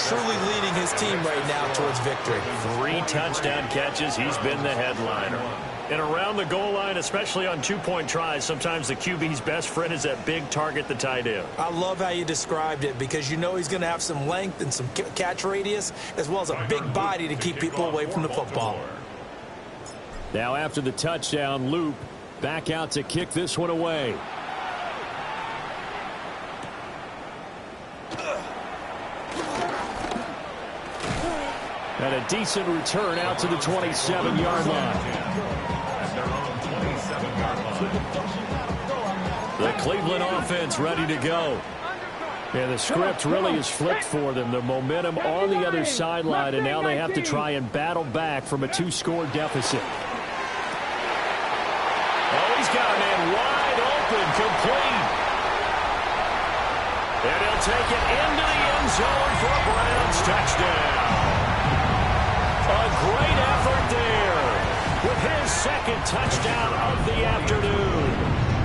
truly leading his team right now towards victory. 3 touchdown catches. He's been the headliner. And around the goal line, especially on 2-point tries, sometimes the QB's best friend is that big target, the tight end. I love how you described it, because you know he's going to have some length and some catch radius, as well as a big body to keep people away from the football. Now after the touchdown, Loop back out to kick this one away. And a decent return out to the 27-yard line. At their own 27-yard line. The Cleveland offense ready to go. And the script really is flipped for them. The momentum on the other sideline, and now they have to try and battle back from a 2-score deficit. Oh, he's got a man wide open, complete. And he'll take it into the end zone for a Browns touchdown. A great effort there with his second touchdown of the afternoon.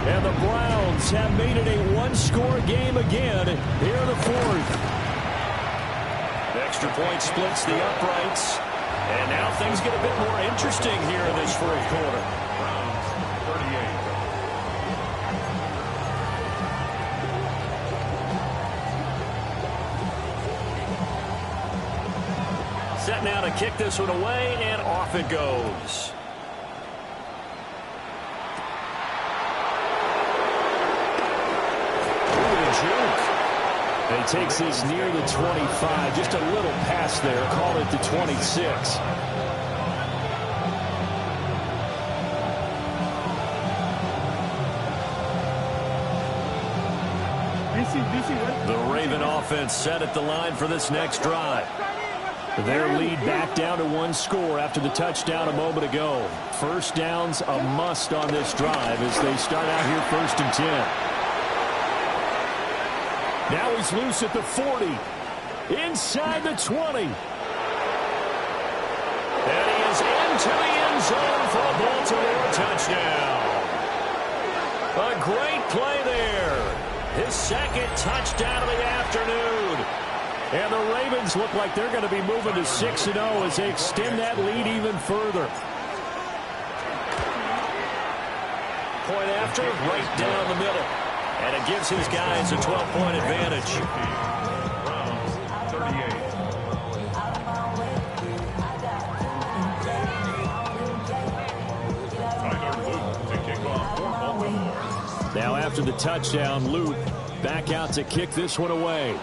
And the Browns have made it a 1-score game again here in the fourth. The extra point splits the uprights. And now things get a bit more interesting here in this fourth quarter. Browns 38. Set now to kick this one away, and off it goes. And he takes this near the 25. Just a little pass there. Call it the 26. The Raven offense set at the line for this next drive. Their lead back down to 1 score after the touchdown a moment ago. First down's a must on this drive as they start out here 1st and 10. Now he's loose at the 40. Inside the 20. And he is into the end zone for a Baltimore touchdown. A great play there. His second touchdown of the afternoon. And the Ravens look like they're going to be moving to 6-0 as they extend that lead even further. Point after, right down the middle. And it gives his guys a 12-point advantage. Browns 38. Tyler Luke to kick off for Baltimore. Now after the touchdown, Luke back out to kick this one away.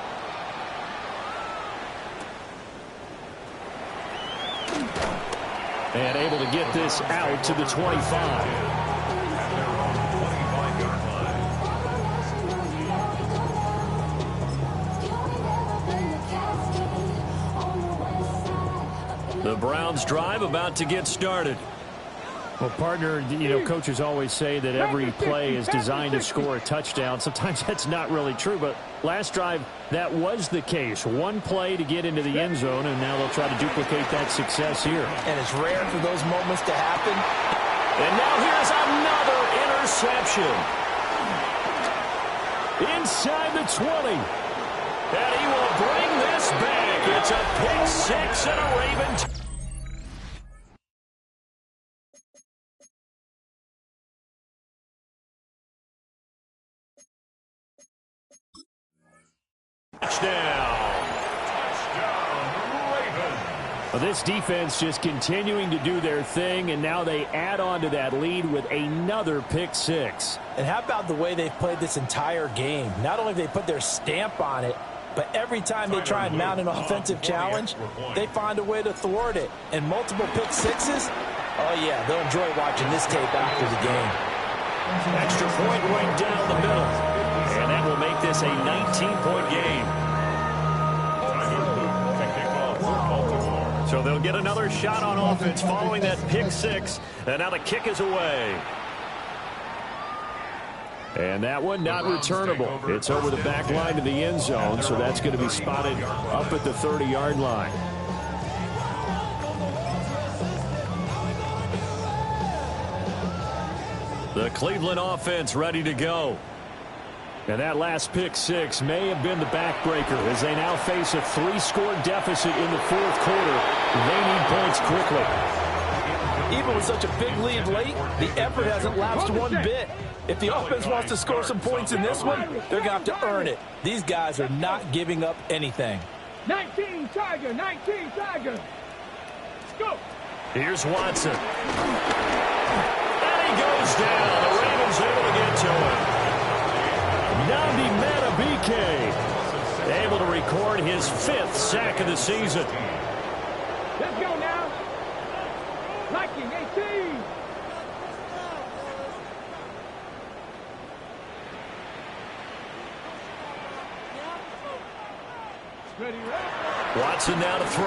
And able to get this out to the 25. The Browns drive about to get started. Well, partner, coaches always say that every play is designed to score a touchdown. Sometimes that's not really true, but last drive, that was the case. One play to get into the end zone, and now they'll try to duplicate that success here. And it's rare for those moments to happen. And now here's another interception. Inside the 20. And he will bring this back. It's a pick six and a Raven touchdown. Well, this defense just continuing to do their thing, and now they add on to that lead with another pick six. And how about the way they've played this entire game? Not only have they put their stamp on it, but every time they try and mount an offensive challenge, they find a way to thwart it. And multiple pick sixes, oh yeah, they'll enjoy watching this tape after the game. Extra point right down the middle. And that will make this a 19-point game. So they'll get another shot on offense following that pick six. And now the kick is away. And that one not returnable. It's over the back line to the end zone, so that's going to be spotted up at the 30-yard line. The Cleveland offense ready to go. And that last pick six may have been the backbreaker as they now face a 3-score deficit in the fourth quarter. They need points quickly. Even with such a big lead late, the effort hasn't lapsed one bit. If the offense wants to score some points in this one, they're going to have to earn it. These guys are not giving up anything. 19 Tiger, 19 Tiger. Go. Here's Watson. And he goes down. The Ravens able to get to him. Nnamdi Madubuike able to record his 5th sack of the season. Let's go now. Liking 18. Ready, Watson now to throw.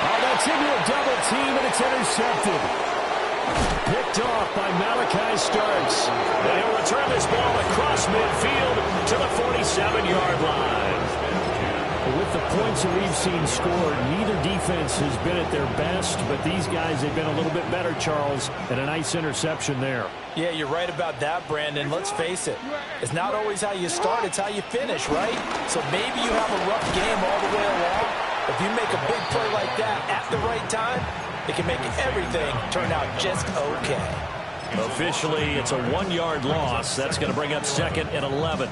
Oh, that's into a double team, and it's intercepted. Picked off by Malachi Starks. And he'll return this ball across midfield to the 47-yard line. With the points that we've seen scored, neither defense has been at their best, but these guys have been a little bit better, Charles, and a nice interception there. Yeah, you're right about that, Brandon. Let's face it. It's not always how you start, it's how you finish, right? So maybe you have a rough game all the way along. If you make a big play like that at the right time, it can make everything turn out just okay. Officially, it's a 1-yard loss. That's going to bring up 2nd and 11.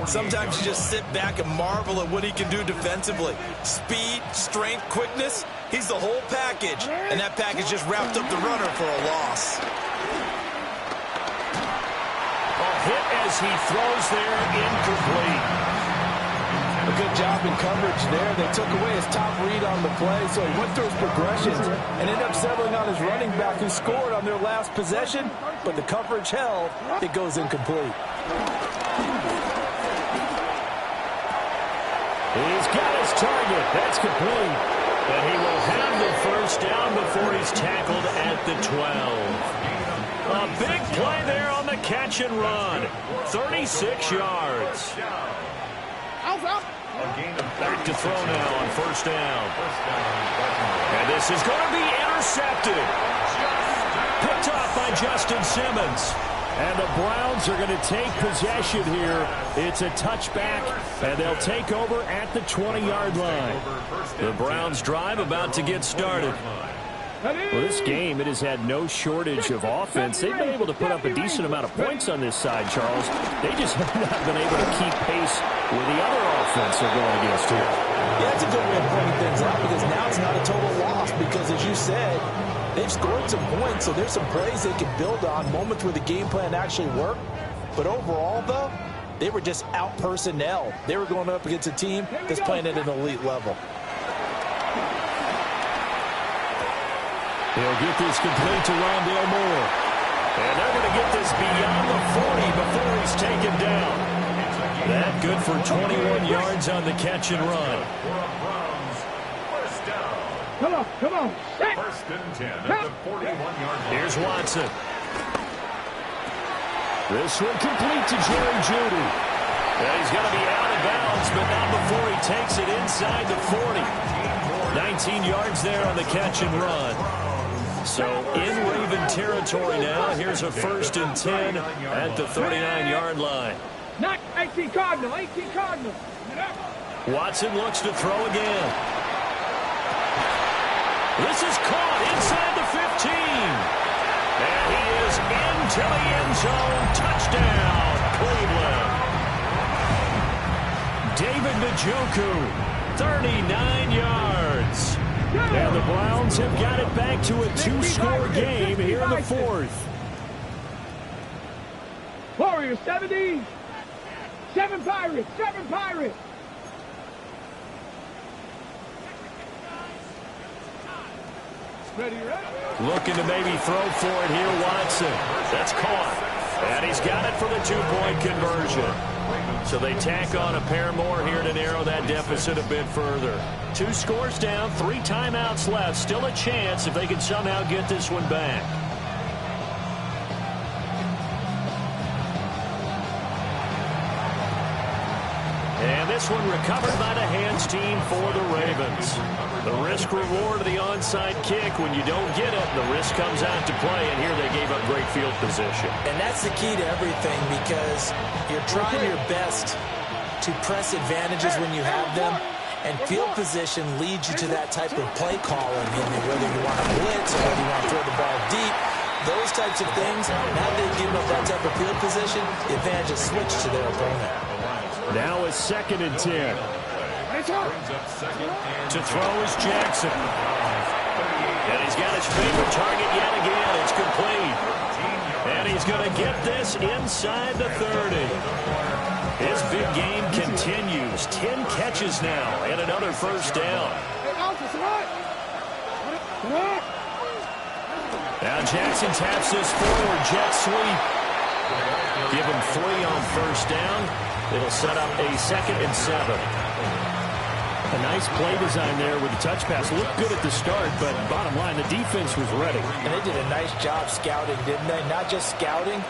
Sometimes you just sit back and marvel at what he can do defensively. Speed, strength, quickness, he's the whole package. And that package just wrapped up the runner for a loss. A hit as he throws there, incomplete. A good job in coverage there. They took away his top read on the play, so he went through his progressions and ended up settling on his running back who scored on their last possession, but the coverage held. It goes incomplete. He's got his target. That's complete. And he will have the first down before he's tackled at the 12. A big play there on the catch and run. 36 yards. Back to throw now on first down. And this is going to be intercepted. Picked off by Justin Simmons. And the Browns are going to take possession here. It's a touchback, and they'll take over at the 20-yard line. The Browns drive about to get started. Well, this game, it has had no shortage of offense. They've been able to put up a decent amount of points on this side, Charles. They just have not been able to keep pace with the other offense they're going against here. Yeah, that's a good way of pointing things out, because now it's not a total loss, because as you said, they've scored some points, so there's some praise they can build on, moments where the game plan actually worked. But overall, though, they were just out personnel. They were going up against a team that's playing at an elite level. He'll get this complete to Rondale Moore. And they're going to get this beyond the 40 before he's taken down. That good for 21 yards on the catch and run. Come on. First and 10 at the 41-yard line. Here's Watson. This one complete to Jerry Jeudy. He's going to be out of bounds, but not before he takes it inside the 40. 19 yards there on the catch and run. So in Raven territory now. Here's a first and 10 at the 39-yard line. 18 Cardinal. Watson looks to throw again. This is caught inside the 15. And he is into the end zone. Touchdown, Cleveland. David Njoku, 39 yards. And the Browns have got it back to a two-score game here in the fourth. Warriors 70. 7 Pirates. Ready? Looking to maybe throw for it here, Watson. That's caught. And he's got it for the two-point conversion. So they tack on a pair more here to narrow that deficit a bit further. 2 scores down, 3 timeouts left. Still a chance if they can somehow get this one back. And this one recovered by the hands team for the Ravens. The risk-reward of the onside kick. When you don't get it, the risk comes out to play, and here they gave up great field position. And that's the key to everything, because you're trying your best to press advantages when you have them, and field position leads you to that type of play calling. I mean, whether you want to blitz or whether you want to throw the ball deep, those types of things, now that they've given up that type of field position, the advantage is switched to their opponent. Now it's 2nd and 10. To throw is Jackson. And he's got his favorite target yet again. It's complete. And And he's going to get this inside the 30. His big game continues. 10 catches now and another first down. Now Jackson taps this forward. Jet sweep. Give him 3 on first down. It'll set up a 2nd and 7. A nice play design there with the touch pass. Looked good at the start, but bottom line, the defense was ready. And they did a nice job scouting, didn't they? Not just scouting,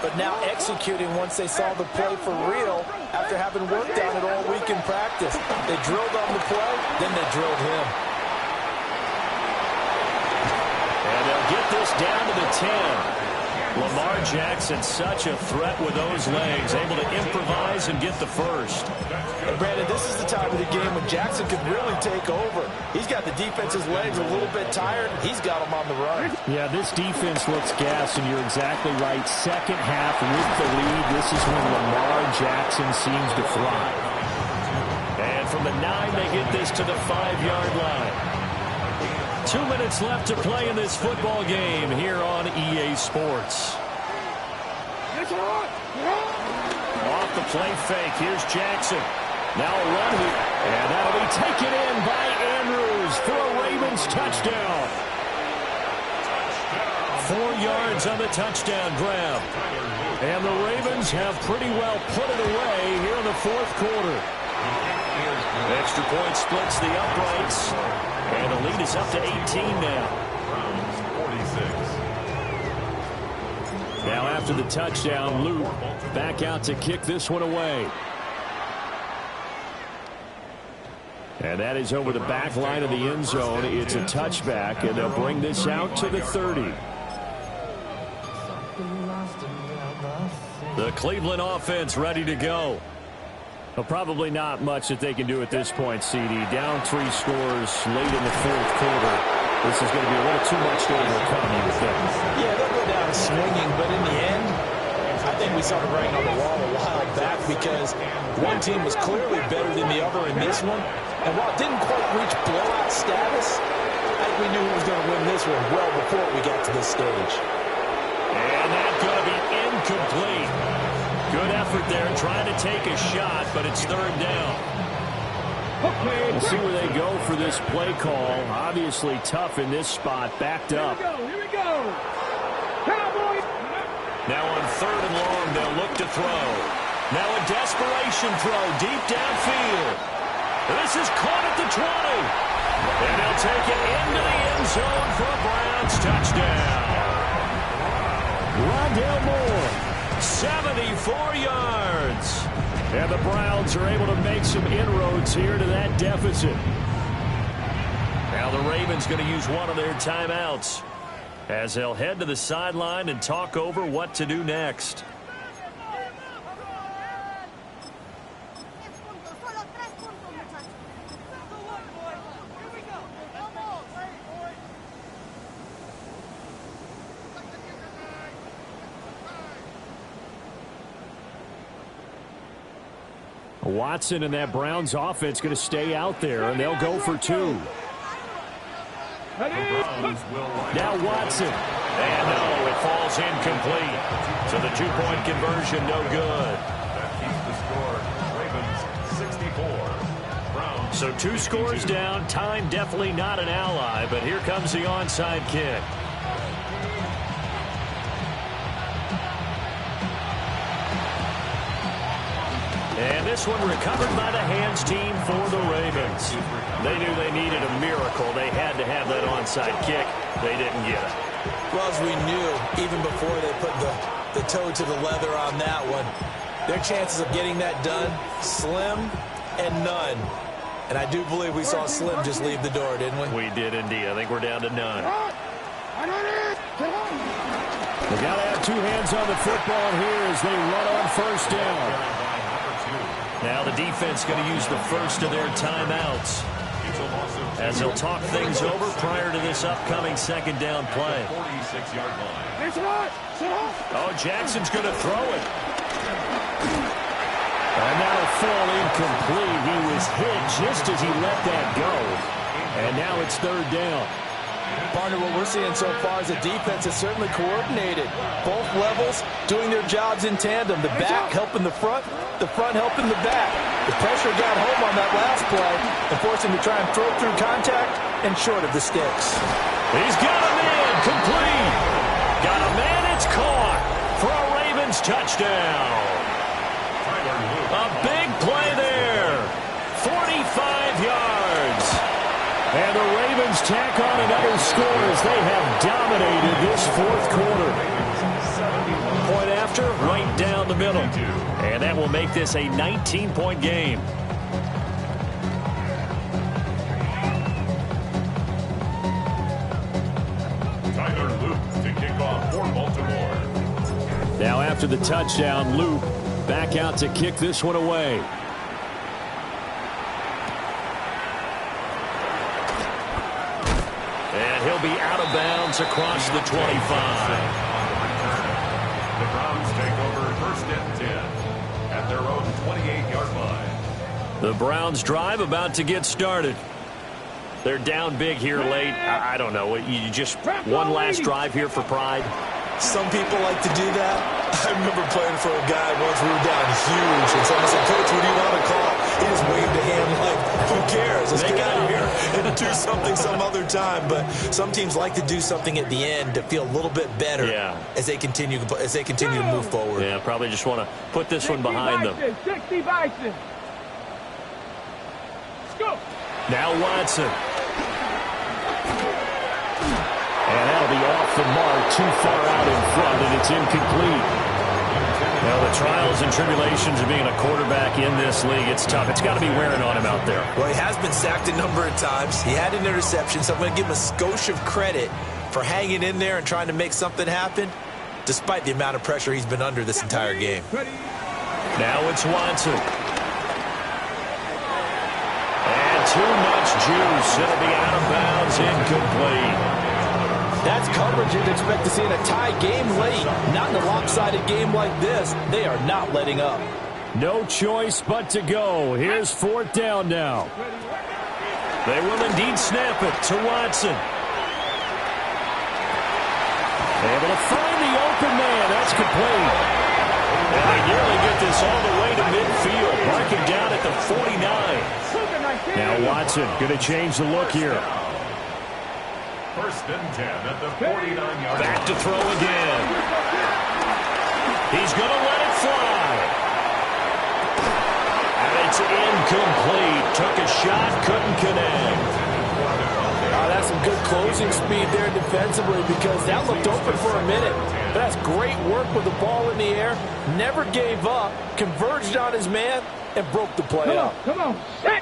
but now executing once they saw the play for real after having worked on it all week in practice. They drilled on the play, then they drilled him. And they'll get this down to the 10. Lamar Jackson, such a threat with those legs, able to improvise and get the first. And Brandon, this is the time of the game when Jackson could really take over. He's got the defense's legs a little bit tired, and he's got them on the run. Yeah, this defense looks gassed, and you're exactly right. Second half with the lead, this is when Lamar Jackson seems to thrive. And from the 9, they get this to the 5-yard line. 2 minutes left to play in this football game here on EA Sports. Off the play fake. Here's Jackson. Now a run here. And that'll be taken in by Andrews for a Ravens touchdown. 4 yards on the touchdown grab. And the Ravens have pretty well put it away here in the 4th quarter. Extra point splits the uprights. And the lead is up to 18 now. Now after the touchdown, Luke back out to kick this one away. And that is over the back line of the end zone. It's a touchback, and they'll bring this out to the 30. The Cleveland offense ready to go. Well, probably not much that they can do at this point, CD. Down 3 scores late in the 4th quarter. This is going to be a little too much to overcome, you would think. Yeah, they'll go down swinging, but in the end, I think we saw the writing on the wall a while back because one team was clearly better than the other in this one. And while it didn't quite reach blowout status, I think we knew who was going to win this one well before we got to this stage. And that's going to be incomplete. Good effort there trying to take a shot, but it's 3rd down. We'll see where they go for this play call. Obviously tough in this spot, backed up. Here we go. Cowboys. Now on 3rd and long, they'll look to throw. Now a desperation throw deep downfield. This is caught at the 20. And they'll take it into the end zone for a Browns touchdown. Rondale Moore. 74 yards. And the Browns are able to make some inroads here to that deficit. Now the Ravens going to use one of their timeouts as they'll head to the sideline and talk over what to do next. Watson and that Browns offense going to stay out there, and they'll go for 2. Now Watson. And no, it falls incomplete. So the 2-point conversion no good. That keeps the score. Ravens 64. Browns. So 2 scores down. Time definitely not an ally, but here comes the onside kick. And this one recovered by the hands team for the Ravens. They knew they needed a miracle. They had to have that onside kick. They didn't get it. Well, as we knew, even before they put the toe to the leather on that one, their chances of getting that done, slim and none. And I do believe we saw Slim just leave the door, didn't we? We did indeed. I think we're down to none. They got to have 2 hands on the football here as they run on first down. Now the defense going to use the first of their timeouts as they'll talk things over prior to this upcoming 2nd down play. 46-yard line. Oh, Jackson's going to throw it. And that'll fall incomplete. He was hit just as he let that go. And now it's 3rd down. Partner, what we're seeing so far is the defense is certainly coordinated. Both levels doing their jobs in tandem. The back helping the front helping the back. The pressure got home on that last play and forced him to try and throw through contact and short of the sticks. He's got a man, complete. Got a man, it's caught for a Ravens touchdown. A big play there. 45 yards. And the Ravens tack on another score as they have dominated this fourth quarter. Point after, right down the middle. And that will make this a 19-point game. Tyler Luke to kick off for Baltimore. Now after the touchdown, Luke back out to kick this one away. And he'll be out of bounds across the 25. The Browns take over first and 10 at their own 28-yard line. The Browns drive about to get started. They're down big here late. I don't know. You just one last drive here for pride. Some people like to do that. I remember playing for a guy once. We were down huge, and someone said, "Coach, what do you want to call?" He just waved a hand like, "Who cares? Let's get out of here and do something some other time." But some teams like to do something at the end to feel a little bit better as they continue to move forward. Yeah, probably just want to put this one behind them. 60 Bison. Let's go. Now Watson. And that'll be off the mark, too far out in front, and it's incomplete. Now, the trials and tribulations of being a quarterback in this league, it's tough. It's got to be wearing on him out there. Well, he has been sacked a number of times. He had an interception, so I'm going to give him a skosh of credit for hanging in there and trying to make something happen, despite the amount of pressure he's been under this entire game. Now it's Watson. And too much juice. It'll be out of bounds, incomplete. That's coverage you'd expect to see in a tie game late. Not in a lopsided game like this. They are not letting up. No choice but to go. Here's fourth down now. They will indeed snap it to Watson. Able to find the open man. That's complete. And they nearly get this all the way to midfield. Marking down at the 49. Now Watson going to change the look here. First and 10 at the 49-yard line. Back to throw again. He's going to let it fly. And it's incomplete. Took a shot, couldn't connect. That's some good closing speed there defensively because that looked open for a minute. But that's great work with the ball in the air. Never gave up, converged on his man, and broke the play up. Come on, set.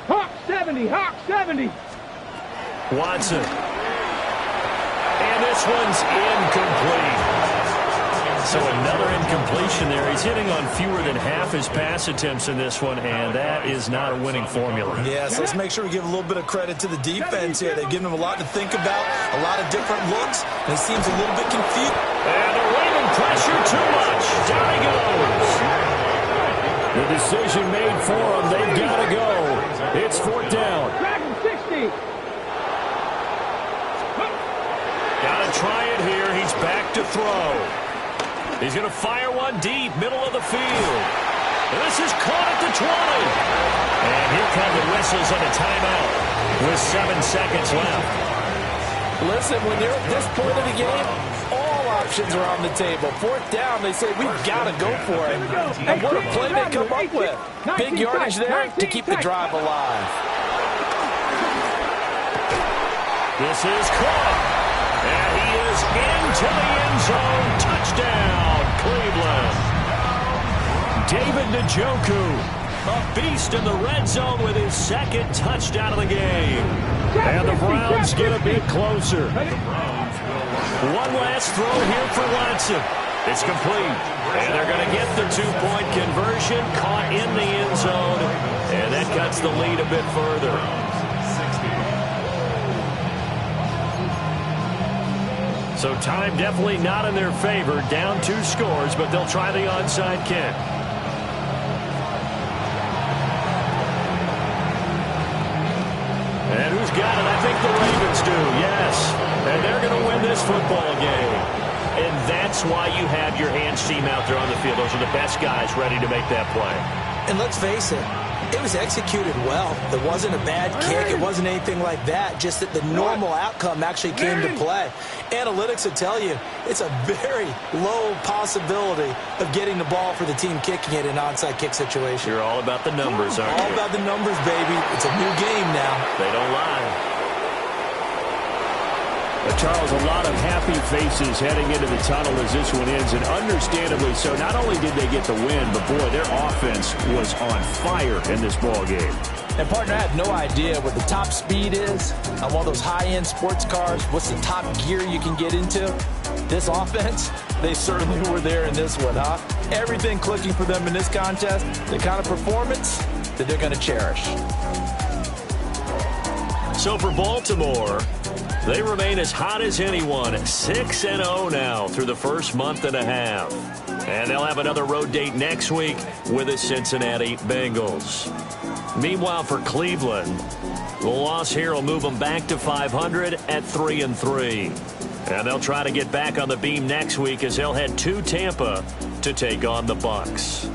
Hawk 70, Hawk 70. Watson. And this one's incomplete. So another incompletion there. He's hitting on fewer than half his pass attempts in this one, and that is not a winning formula. Yes, let's make sure we give a little bit of credit to the defense here. They've given him a lot to think about, a lot of different looks, and he seems a little bit confused. And the Raven pressure too much. Down he goes. The decision made for him. They've got to go. It's fourth down. Dragon 60. Got to try it here. He's back to throw. He's going to fire one deep, middle of the field. This is caught at the 20. And here come the whistles and a timeout with 7 seconds left. Listen, when they're at this point of the game, all options are on the table. Fourth down, they say, we've got to go for it. And what a play they come up with. Big yardage there to keep the drive alive. This is caught. And he is into the end zone. Touchdown, Cleveland. David Njoku, a beast in the red zone with his second touchdown of the game. And the Browns get a bit closer. One last throw here for Watson. It's complete. And they're going to get the two-point conversion, caught in the end zone. And that cuts the lead a bit further. So time definitely not in their favor. Down 2 scores, but they'll try the onside kick. And who's got it? I think the Ravens do, yes. And they're going to win this football game. And that's why you have your hands team out there on the field. Those are the best guys ready to make that play. And let's face it, it was executed well. It wasn't a bad kick. It wasn't anything like that. Just that the normal outcome actually came to play. Analytics will tell you it's a very low possibility of getting the ball for the team kicking it in an onside kick situation. You're all about the numbers, aren't you? All about the numbers, baby. It's a new game now. They don't lie. Charles, a lot of happy faces heading into the tunnel as this one ends, and understandably so. Not only did they get the win, but, boy, their offense was on fire in this ball game. And, partner, I have no idea what the top speed is on one of those high-end sports cars. What's the top gear you can get into? This offense, they certainly were there in this one, huh? Everything clicking for them in this contest, the kind of performance that they're going to cherish. So for Baltimore, they remain as hot as anyone, 6-0 now through the first month and a half. And they'll have another road date next week with the Cincinnati Bengals. Meanwhile, for Cleveland, the loss here will move them back to 500 at 3-3. And they'll try to get back on the beam next week as they'll head to Tampa to take on the Bucs.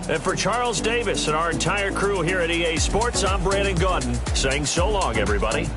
And for Charles Davis and our entire crew here at EA Sports, I'm Brandon Gaudin saying so long, everybody.